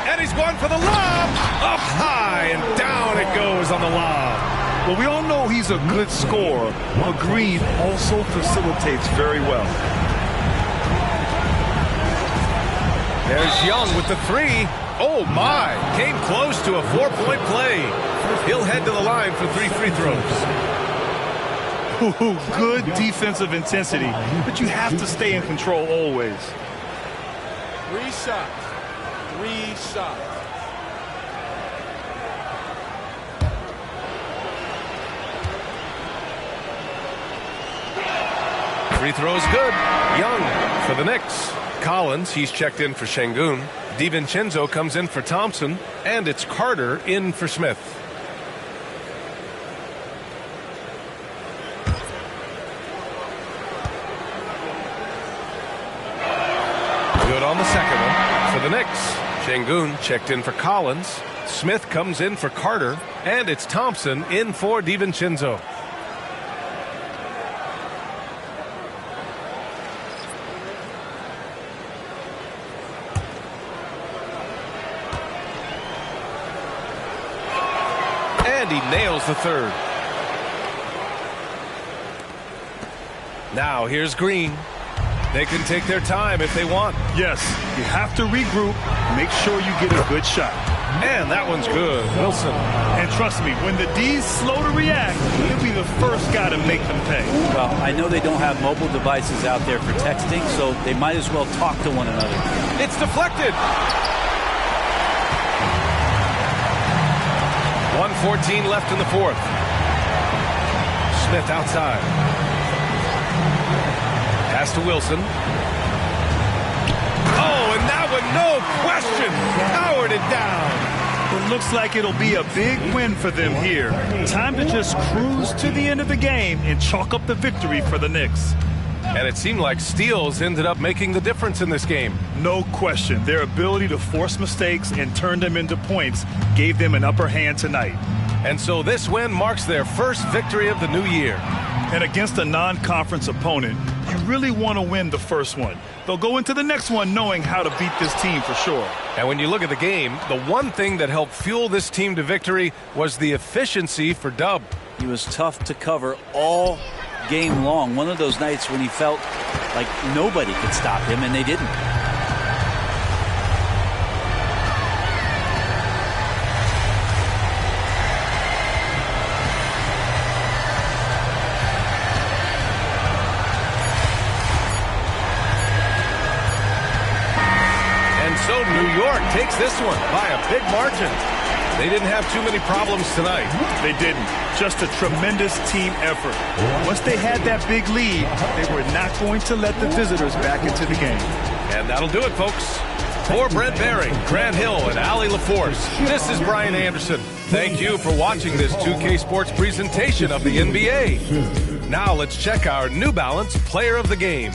And he's going for the lob. Up high and down it goes on the lob.
Well, we all know he's a good scorer, but Green also facilitates very well.
There's Young with the 3. Oh, my. Came close to a 4-point play. He'll head to the line for 3 free throws.
Ooh, good defensive intensity, but you have to stay in control always.
3 shots. 3 shots.
Free throws good. Young for the Knicks. Collins, he's checked in for Şengün. DiVincenzo comes in for Thompson. And it's Carter in for Smith. Good on the second one for the Knicks. Şengün checked in for Collins. Smith comes in for Carter, and it's Thompson in for DiVincenzo. And he nails the third. Now here's Green. They can take their time if they want.
Yes, you have to regroup. Make sure you get a good shot.
And that one's good. Wilson.
And trust me, when the D's slow to react, he'll be the first guy to make them pay.
Well, I know they don't have mobile devices out there for texting, so they might as well talk to one another.
It's deflected. 1:14 left in the fourth. Smith outside. Pass to Wilson. Oh, and that one, no question, powered it down.
It looks like it'll be a big win for them here. Time to just cruise to the end of the game and chalk up the victory for the Knicks.
And it seemed like steals ended up making the difference in this game.
No question. Their ability to force mistakes and turn them into points gave them an upper hand tonight.
And so this win marks their first victory of the new year.
And against a non-conference opponent, you really want to win the first one. They'll go into the next one knowing how to beat this team for sure.
And when you look at the game, the one thing that helped fuel this team to victory was the efficiency for Dub.
He was tough to cover all game long. One of those nights when he felt like nobody could stop him, and they didn't.
So New York takes this one by a big margin. They didn't have too many problems tonight.
They didn't. Just a tremendous team effort. Once they had that big lead, they were not going to let the visitors back into the game.
And that'll do it, folks. For Brent Baring, Grant Hill, and Allie LaForce, this is Brian Anderson. Thank you for watching this 2K Sports presentation of the NBA. Now let's check our New Balance Player of the Game.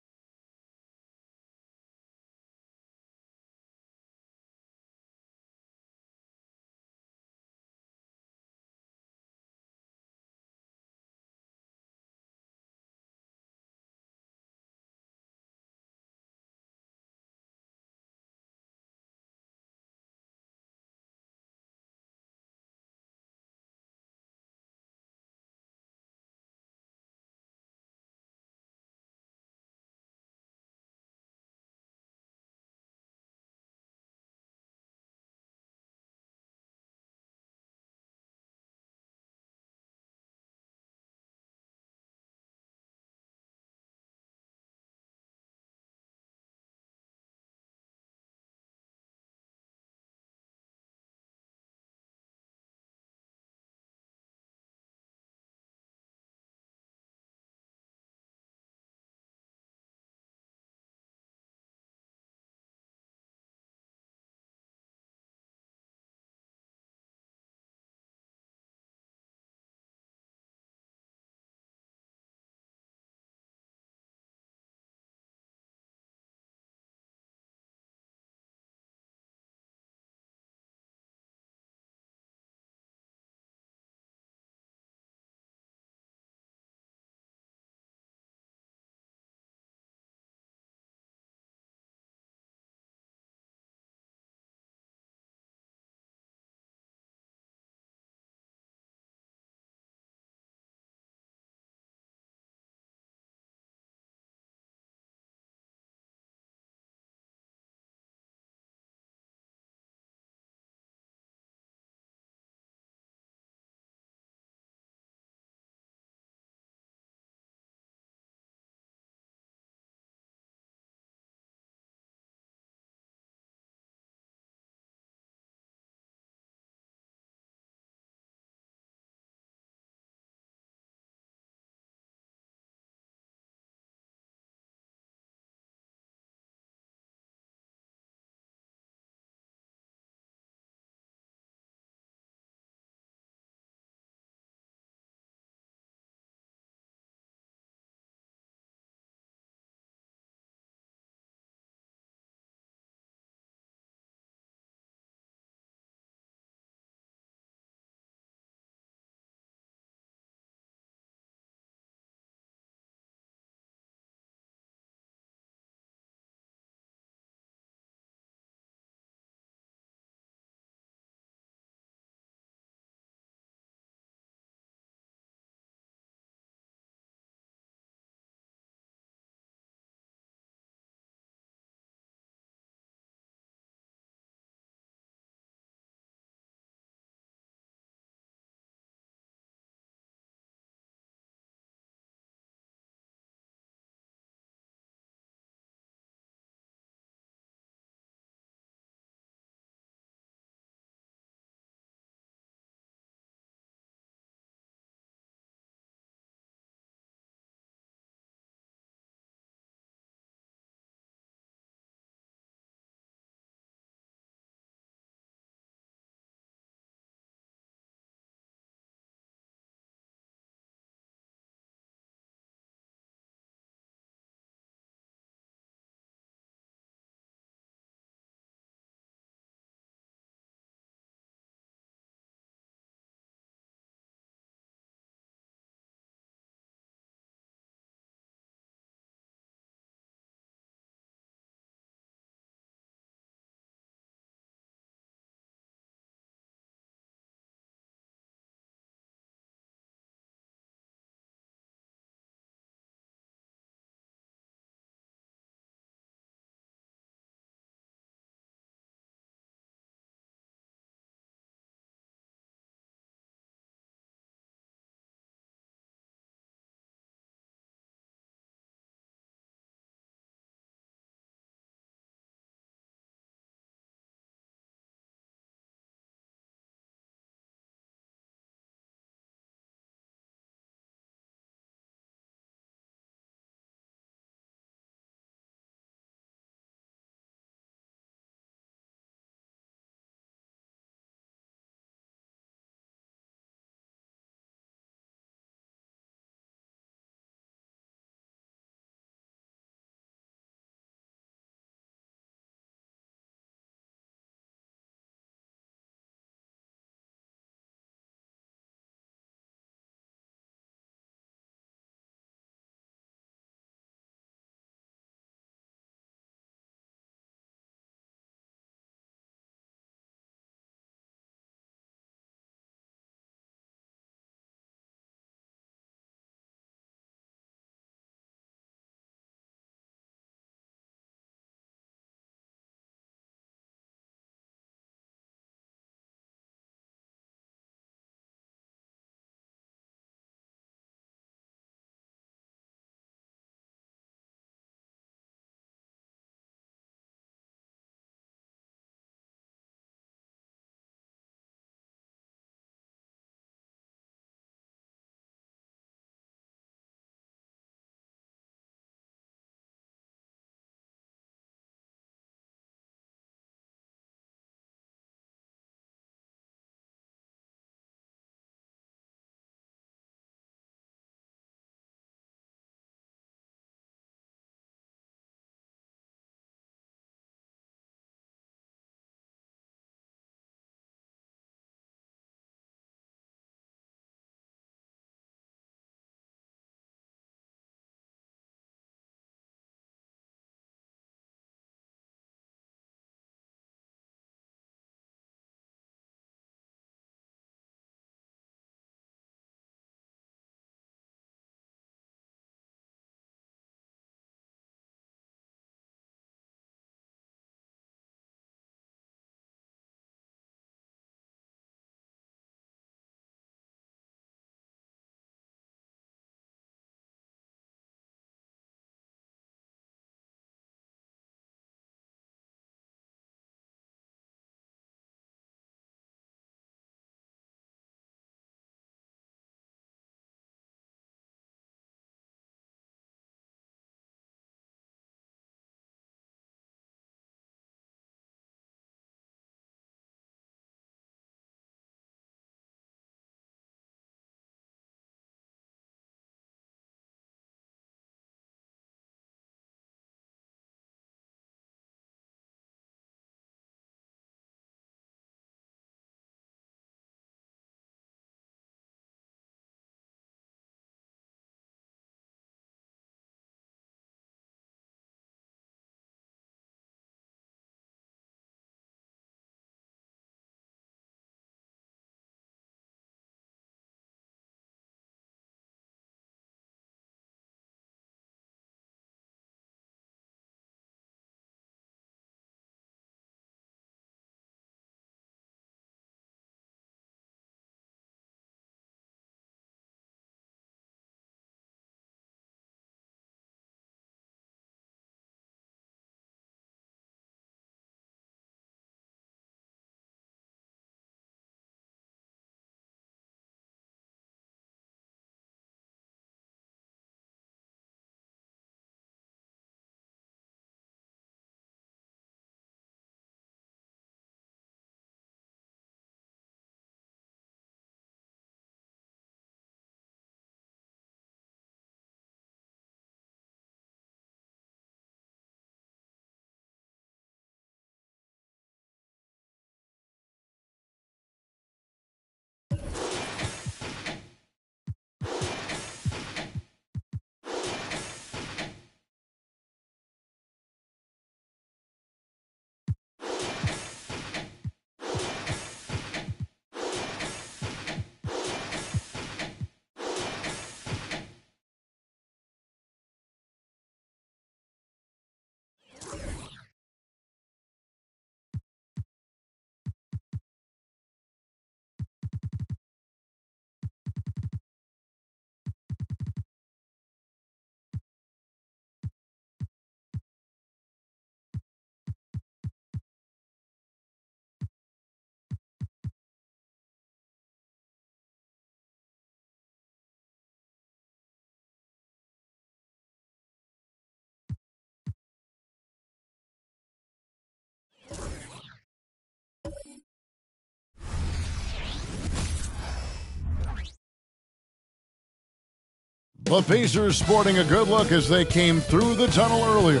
The Pacers sporting a good look as they came through the tunnel earlier.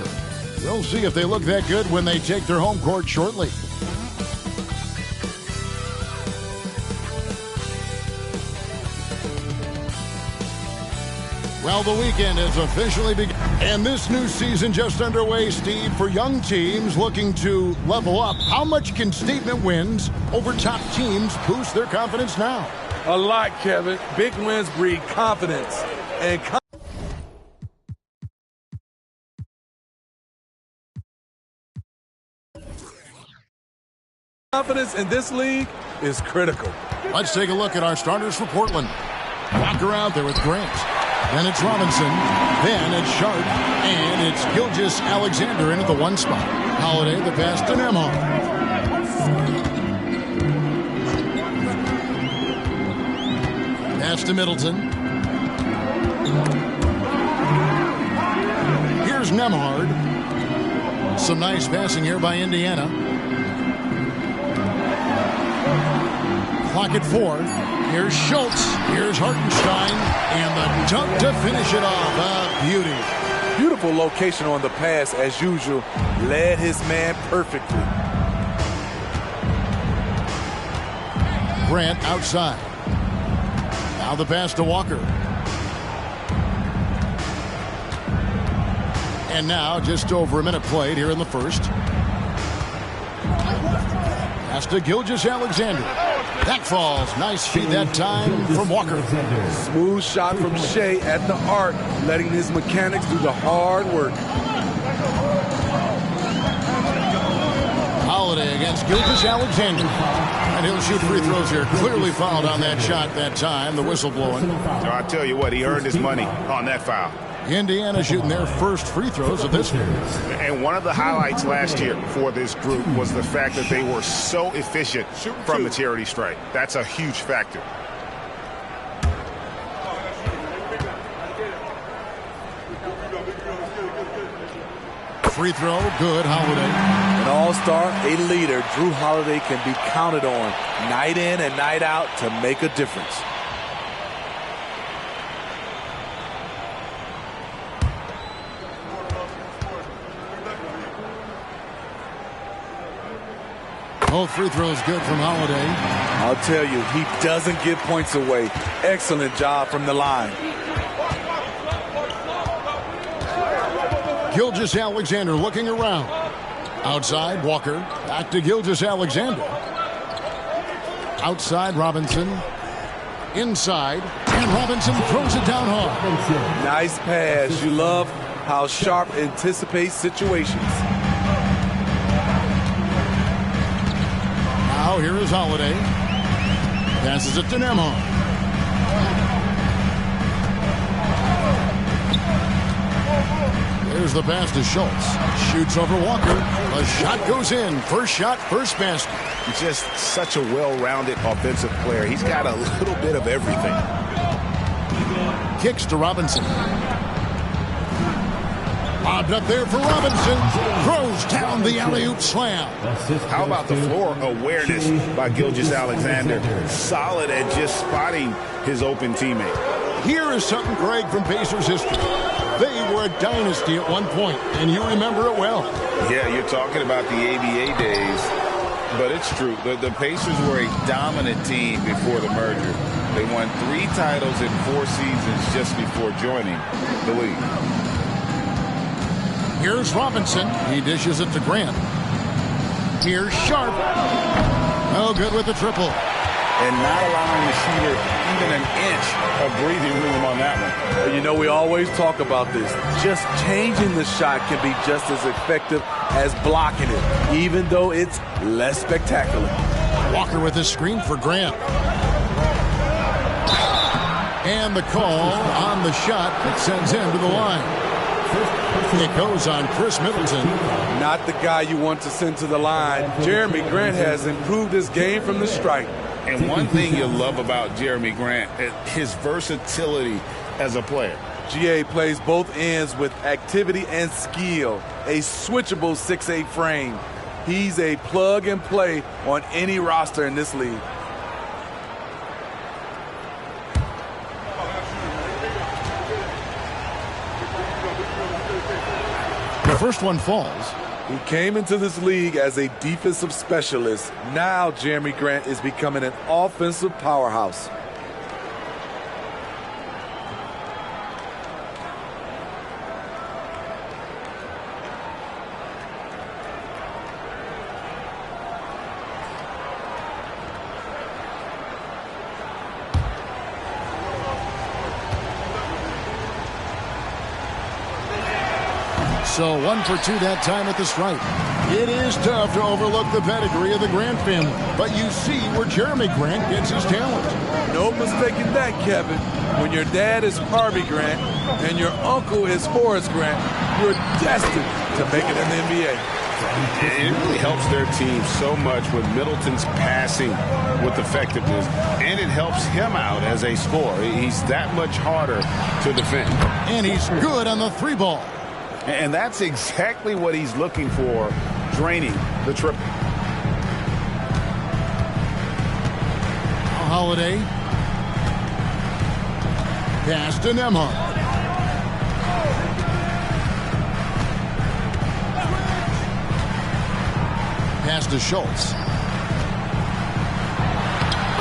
We'll see if they look that good when they take their home court shortly. Well, the weekend has officially begun, and this new season just underway, Steve, for young teams looking to level up. How much can statement wins over top teams boost their confidence now?
A lot, Kevin. Big wins breed confidence, and confidence in this league is critical.
Let's take a look at our starters for Portland. Walker out there with Grant. Then it's Robinson. Then it's Sharp. And it's Gilgeous-Alexander into the one spot. Holiday the pass to Nemo. Pass to Middleton. Here's Nemhard. Some nice passing here by Indiana. Clock at 4. Here's Schultz. Here's Hartenstein. And the dunk to finish it off. A beauty.
Beautiful location on the pass, as usual. Led his man perfectly.
Grant outside. Now the pass to Walker. And now just over a minute played here in the first. Pass to Gilgeous-Alexander. That falls. Nice feed that time from Walker.
Smooth shot from Shea at the arc, letting his mechanics do the hard work.
Holiday against Gilgeous-Alexander. And he'll shoot free throws here. Clearly fouled on that shot that time. The whistle blowing.
So I tell you what, he earned his money on that foul.
Indiana shooting their first free throws of this year.
And one of the highlights last year for this group was the fact that they were so efficient from the charity stripe. That's a huge factor.
Free throw, good, Holiday.
An all-star, a leader, Drew Holiday can be counted on night in and night out to make a difference.
Both free throws good from Holiday.
I'll tell you, he doesn't give points away. Excellent job from the line.
Gilgeous-Alexander looking around. Outside, Walker. Back to Gilgeous-Alexander. Outside, Robinson. Inside, and Robinson throws it down hard.
Nice pass. You love how Sharp anticipates situations.
Now here is Holiday. Passes it to Nemo. There's the pass to Schultz. Shoots over Walker. The shot goes in. First shot, first basket.
Just such a well-rounded offensive player. He's got a little bit of everything.
Kicks to Robinson. Lobbed up there for Robinson. Throws down the alley-oop slam.
How about the floor awareness by Gilgeous-Alexander? Solid at just spotting his open teammate.
Here is something, Greg, from Pacers history. They were a dynasty at one point, and you remember it well.
Yeah, you're talking about the ABA days, but it's true. The Pacers were a dominant team before the merger. They won 3 titles in 4 seasons just before joining the league.
Here's Robinson. He dishes it to Grant. Here's Sharp. No good with the triple.
And not allowing the shooter even an inch of breathing room on that one.
You know, we always talk about this. Just changing the shot can be just as effective as blocking it, even though it's less spectacular.
Walker with his screen for Grant. And the call on the shot that sends him to the line. It goes on Chris Middleton.
Not the guy you want to send to the line. Jeremy Grant has improved his game from the stripe.
And one thing you'll love about Jeremy Grant is his versatility as a player.
GA plays both ends with activity and skill. A switchable 6'8" frame. He's a plug and play on any roster in this league.
The first one falls.
He came into this league as a defensive specialist. Now Jeremy Grant is becoming an offensive powerhouse.
So 1 for 2 that time at the stripe. It is tough to overlook the pedigree of the Grant family, but you see where Jeremy Grant gets his talent.
No mistaking that, Kevin. When your dad is Harvey Grant and your uncle is Horace Grant, you're destined to make it in the NBA.
It really helps their team so much with Middleton's passing with effectiveness, and it helps him out as a scorer. He's that much harder to defend.
And he's good on the 3-ball.
And that's exactly what he's looking for, draining the triple.
Holiday. Pass to Nembhard. Pass to Schultz.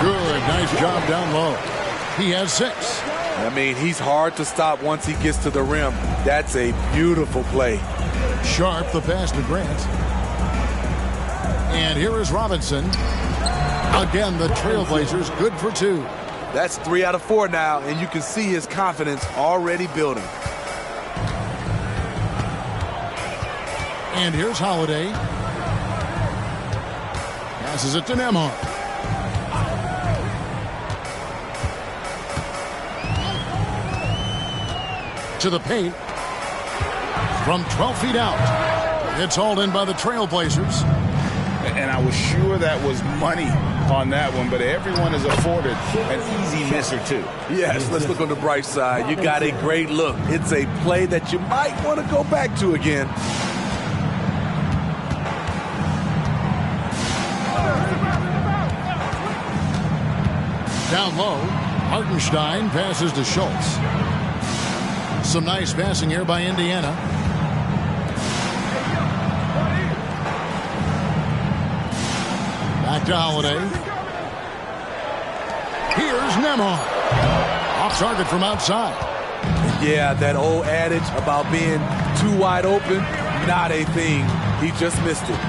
Good, nice job down low. He has 6.
I mean, he's hard to stop once he gets to the rim. That's a beautiful play.
Sharp, the pass to Grant. And here is Robinson. Again, the Trailblazers good for 2.
That's 3 out of 4 now, and you can see his confidence already building.
And here's Holiday. Passes it to Nembhard. To the paint from 12 feet out. It's hauled in by the Trailblazers.
And I was sure that was money on that one, but everyone is afforded an easy miss or two.
Yes, let's look on the bright side. You got a great look. It's a play that you might want to go back to again.
Down low, Hartenstein passes to Schultz. Some nice passing here by Indiana. Back to Holiday. Here's Nembhard. Off target from outside.
Yeah, that old adage about being too wide open, not a thing. He just missed it.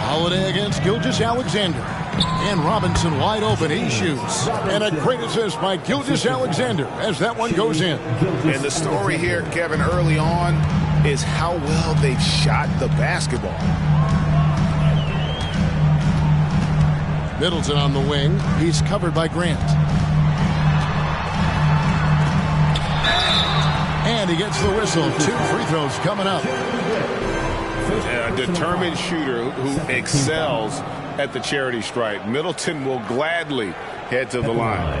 Holiday against Gilgeous-Alexander. And Robinson wide open. He shoots. And a great assist by Gilgeous-Alexander as that one goes in.
And the story here, Kevin, early on is how well they've shot the basketball.
Middleton on the wing. He's covered by Grant. And he gets the whistle. 2 free throws coming up.
A determined shooter who excels at the charity stripe. Middleton will gladly head to the line.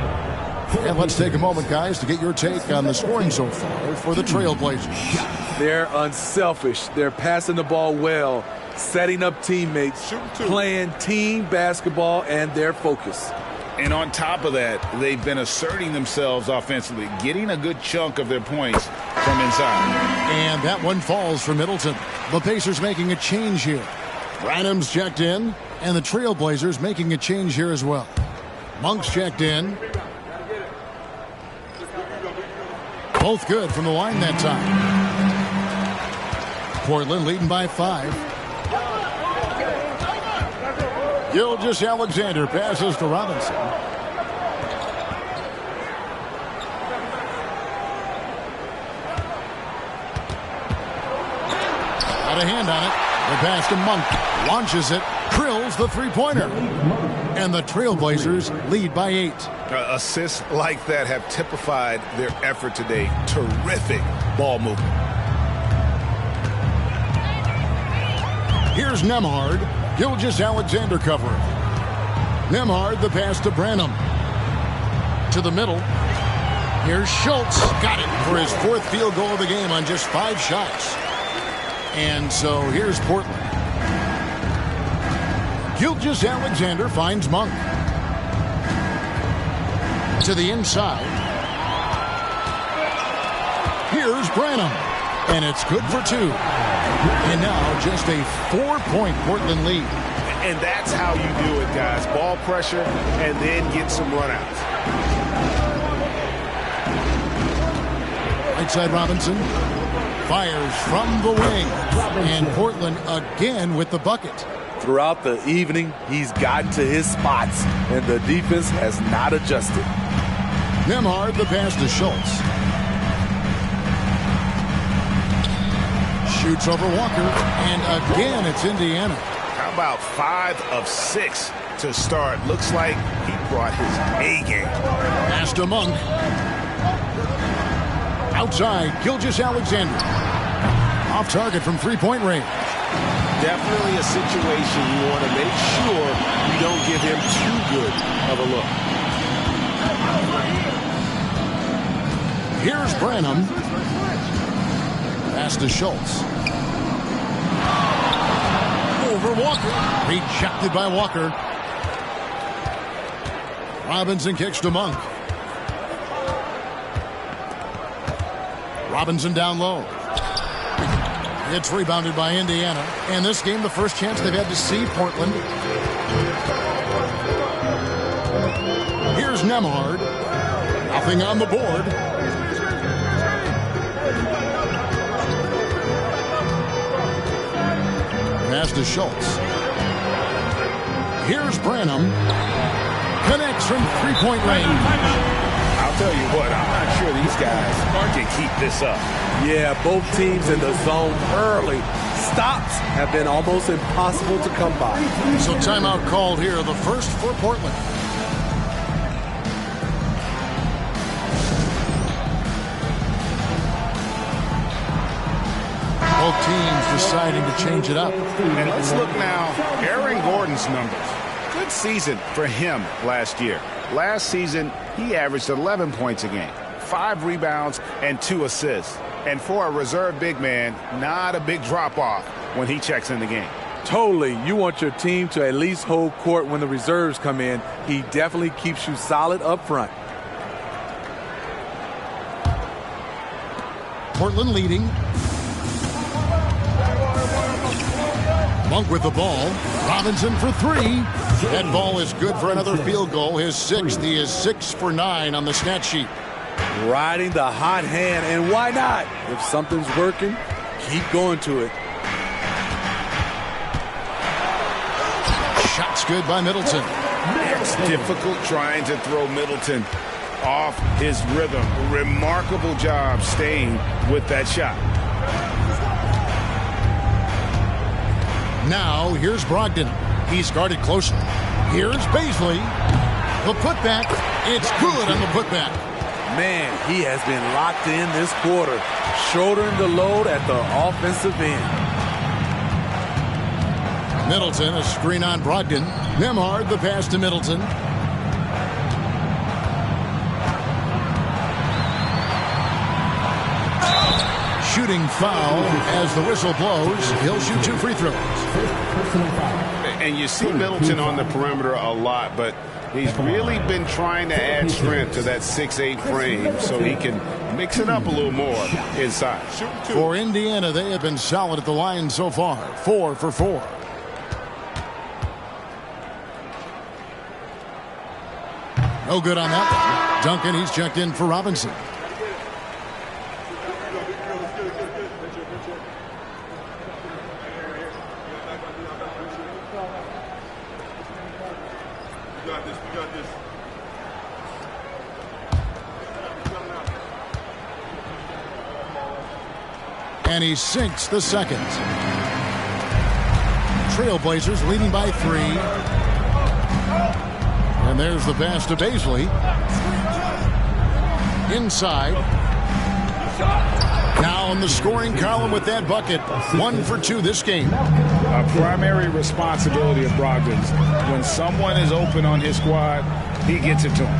And let's take a moment, guys, to get your take on the scoring so far for the Trailblazers.
They're unselfish. They're passing the ball well, setting up teammates, playing team basketball, and their focus.
And on top of that, they've been asserting themselves offensively, getting a good chunk of their points from inside.
And that one falls for Middleton. The Pacers making a change here. Branham's checked in, and the Trailblazers making a change here as well. Monk's checked in. Both good from the line that time. Portland leading by 5. Gilgeous-Alexander passes to Robinson. Got a hand on it. The pass to Monk. Launches it. Drills the three-pointer. And the Trailblazers lead by 8.
Assists like that have typified their effort today. Terrific ball movement.
Here's Nembhard. Gilgeous-Alexander covering. Nembhard, the pass to Branham. To the middle. Here's Schultz. Got it for his 4th field goal of the game on just 5 shots. And so here's Portland. Gilgeous-Alexander finds Monk. To the inside. Here's Branham. And it's good for 2. And now just a 4-point Portland lead.
And that's how you do it, guys. Ball pressure and then get some runouts.
Right side Robinson. Fires from the wing. And Portland again with the bucket.
Throughout the evening, he's gotten to his spots, and the defense has not adjusted.
Nembhard, the pass to Schultz. Shoots over Walker, and again it's Indiana.
How about 5 of 6 to start? Looks like he brought his A game.
Pass to Monk. Outside, Gilgeous-Alexander. Off target from three-point range.
Definitely a situation you want to make sure you don't give him too good of a look.
Here's Branham. Pass to Schultz. Over Walker. Rejected by Walker. Robinson kicks to Monk. Robinson down low. It's rebounded by Indiana. And this game, the first chance they've had to see Portland. Here's Nembhard. Nothing on the board. Pass to Schultz. Here's Branham. Connects from three-point range.
I'll tell you what, I'm not sure these guys can keep this up.
Yeah, both teams in the zone early. Stops have been almost impossible to come by.
So timeout called here, the first for Portland. Both teams deciding to change it up.
And let's look now, Aaron Gordon's numbers. Good season for him last year. Last season, he averaged 11 points a game, 5 rebounds, and 2 assists. And for a reserve big man, not a big drop-off when he checks in the game.
Totally. You want your team to at least hold court when the reserves come in. He definitely keeps you solid up front.
Portland leading. Monk with the ball. Robinson for 3. That ball is good for another field goal. His 6th. He is 6 for 9 on the stat sheet.
Riding the hot hand, and why not? If something's working, keep going to it.
Shot's good by Middleton.
It's difficult trying to throw Middleton off his rhythm. Remarkable job staying with that shot.
Now, here's Brogdon. He's guarded closer. Here's Bazley. The putback. It's good on the putback.
Man, he has been locked in this quarter, shouldering the load at the offensive end.
Middleton, a screen on Brogdon. Nembhard, the pass to Middleton. Shooting foul as the whistle blows. He'll shoot 2 free throws.
And you see Middleton on the perimeter a lot, but he's really been trying to add strength to that 6'8" frame so he can mix it up a little more inside.
For Indiana, they have been solid at the line so far. 4 for 4. No good on that one. Duncan, he's checked in for Robinson. And he sinks the second. Trailblazers leading by 3. And there's the pass to Bazley. Inside. Now in the scoring column with that bucket. 1 for 2 this game.
A primary responsibility of Brogdon's. When someone is open on his squad, he gets it to him.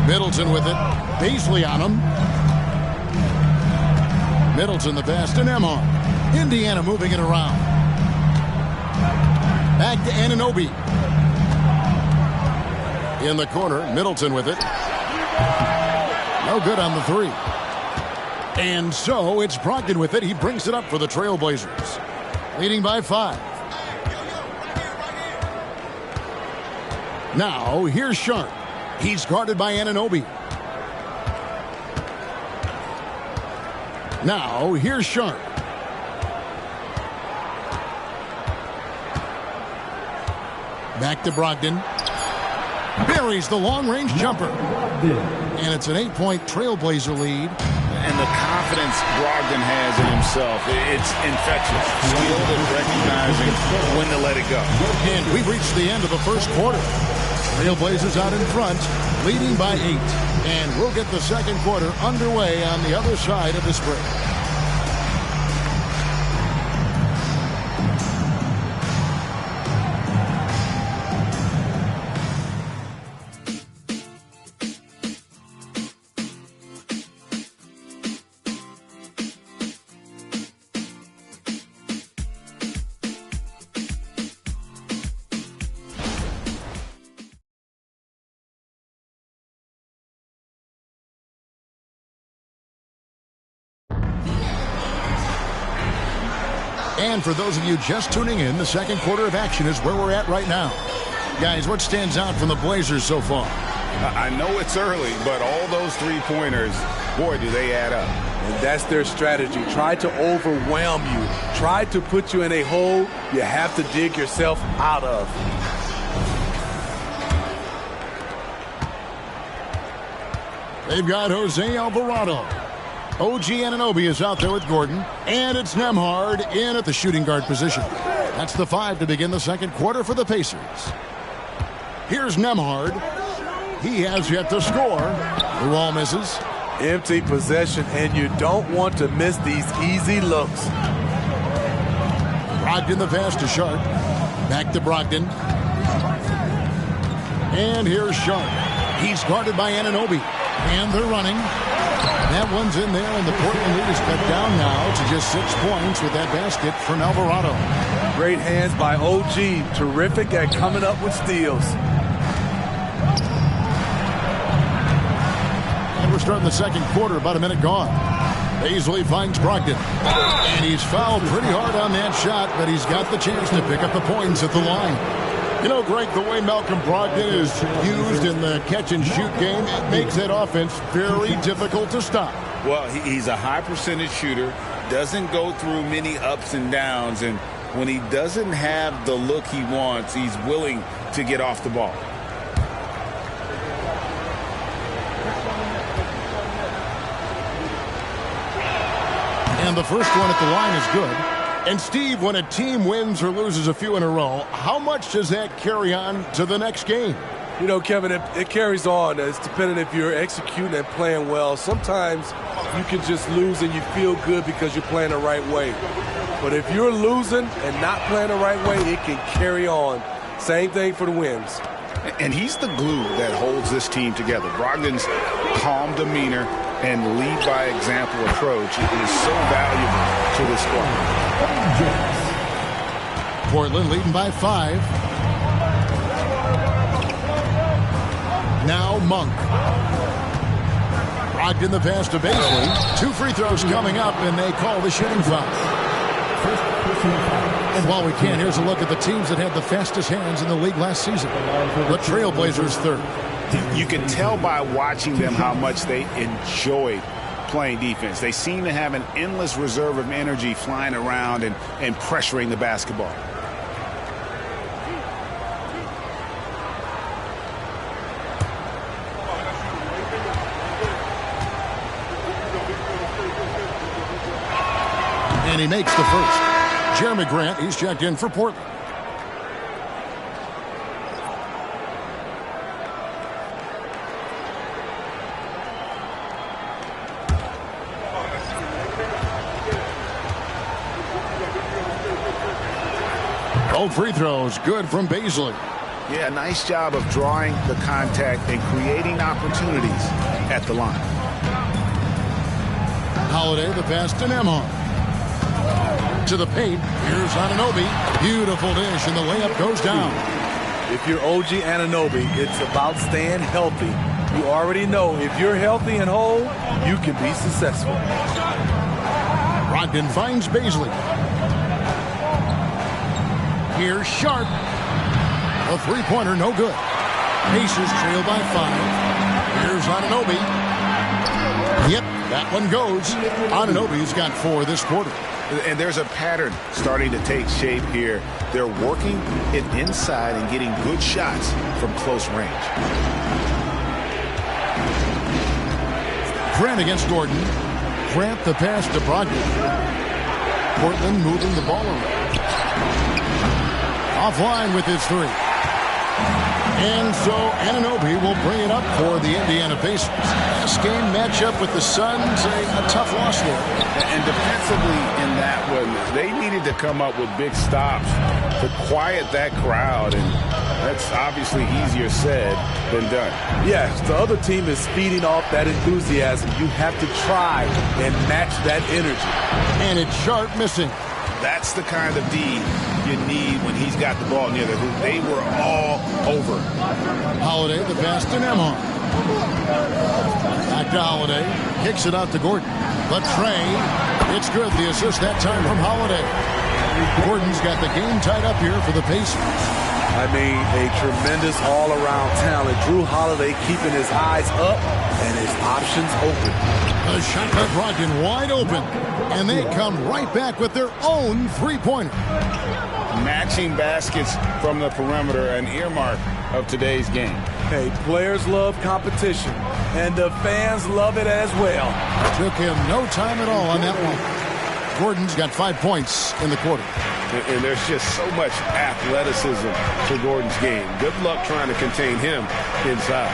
Middleton with it. Bazley on him. Middleton the pass to Nembhard. Indiana moving it around. Back to Anunoby. In the corner, Middleton with it. No good on the three. And so it's Brogdon with it. He brings it up for the Trailblazers. Leading by 5. Now, here's Sharp. He's guarded by Anunoby. Now, here's Sharp. Back to Brogdon. Buries the long-range jumper. And it's an 8-point Trailblazer lead.
And the confidence Brogdon has in himself, it's infectious. Skilled at recognizing when to let it go.
And we've reached the end of the first quarter. Trailblazers out in front, leading by 8. And we'll get the second quarter underway on the other side of this break. And for those of you just tuning in, the second quarter of action is where we're at right now. Guys, what stands out from the Blazers so far?
I know it's early, but all those three-pointers, boy, do they add up.
And that's their strategy. Try to overwhelm you. Try to put you in a hole you have to dig yourself out of.
They've got Jose Alvarado. OG Anunoby is out there with Gordon. And it's Nembhard in at the shooting guard position. That's the 5 to begin the second quarter for the Pacers. Here's Nembhard. He has yet to score. The wall misses.
Empty possession, and you don't want to miss these easy looks.
Brogdon the pass to Sharp. Back to Brogdon. And here's Sharp. He's guarded by Anunoby. And they're running. That one's in there, and the Portland lead is cut down now to just 6 points with that basket from Alvarado.
Great hands by OG. Terrific at coming up with steals.
And we're starting the second quarter, about a minute gone. Paisley finds Brogdon. And he's fouled pretty hard on that shot, but he's got the chance to pick up the points at the line. You know, Greg, the way Malcolm Brogdon is used in the catch-and-shoot game, it makes that offense very difficult to stop.
Well, he's a high-percentage shooter, doesn't go through many ups and downs, and when he doesn't have the look he wants, he's willing to get off the ball.
And the first one at the line is good. And, Steve, when a team wins or loses a few in a row, how much does that carry on to the next game?
You know, Kevin, it carries on. It's dependent if you're executing and playing well. Sometimes you can just lose and you feel good because you're playing the right way. But if you're losing and not playing the right way, it can carry on. Same thing for the wins.
And he's the glue that holds this team together. Brogdon's calm demeanor and lead-by-example approach is so valuable to this squad.
Portland leading by 5. Now Monk. Brogdon the pass to Paisley. 2 free throws coming up, and they call the shooting foul. And while we can, here's a look at the teams that had the fastest hands in the league last season. The Trailblazers third.
You can tell by watching them how much they enjoy playing defense. They seem to have an endless reserve of energy flying around and pressuring the basketball.
And he makes the first. Jeremy Grant, he's checked in for Portland. Both free throws good from Paisley.
Yeah, nice job of drawing the contact and creating opportunities at the line.
Holiday, the pass to Nembhard. To the paint. Here's Anunoby. Beautiful dish, and the layup goes down.
If you're OG Anunoby, it's about staying healthy.
You already know if you're healthy and whole, you can be successful.
Brogdon finds Baisley. Here's Sharp. A three-pointer, no good. Pacers trail by 5. Here's Anunoby. Yep, that one goes. Anunoby's got 4 this quarter.
And there's a pattern starting to take shape here. They're working it inside and getting good shots from close range.
Grant against Gordon. Grant the pass to Brogdon. Portland moving the ball around. Offline with his 3. And so Anunoby will bring it up for the Indiana Pacers. Last game matchup with the Suns, a tough loss there.
And defensively in that one, they needed to come up with big stops to quiet that crowd, and that's obviously easier said than done.
Yes, the other team is feeding off that enthusiasm. You have to try and match that energy.
And it's Sharp missing.
That's the kind of D you need when he's got the ball near the hoop. They were all over.
Holiday, the pass to Nembhard. Back to Holiday. Kicks it out to Gordon. The tray. It's good. The assist that time from Holiday. Gordon's got the game tied up here for the Pacers.
I mean, a tremendous all-around talent. Drew Holiday keeping his eyes up and his options open.
A shot by Brogdon wide open. And they come right back with their own three-pointer.
Matching baskets from the perimeter, an earmark of today's game.
Hey, players love competition, and the fans love it as well.
Took him no time at all on that one. Gordon's got 5 points in the quarter.
And there's just so much athleticism to Gordon's game. Good luck trying to contain him inside.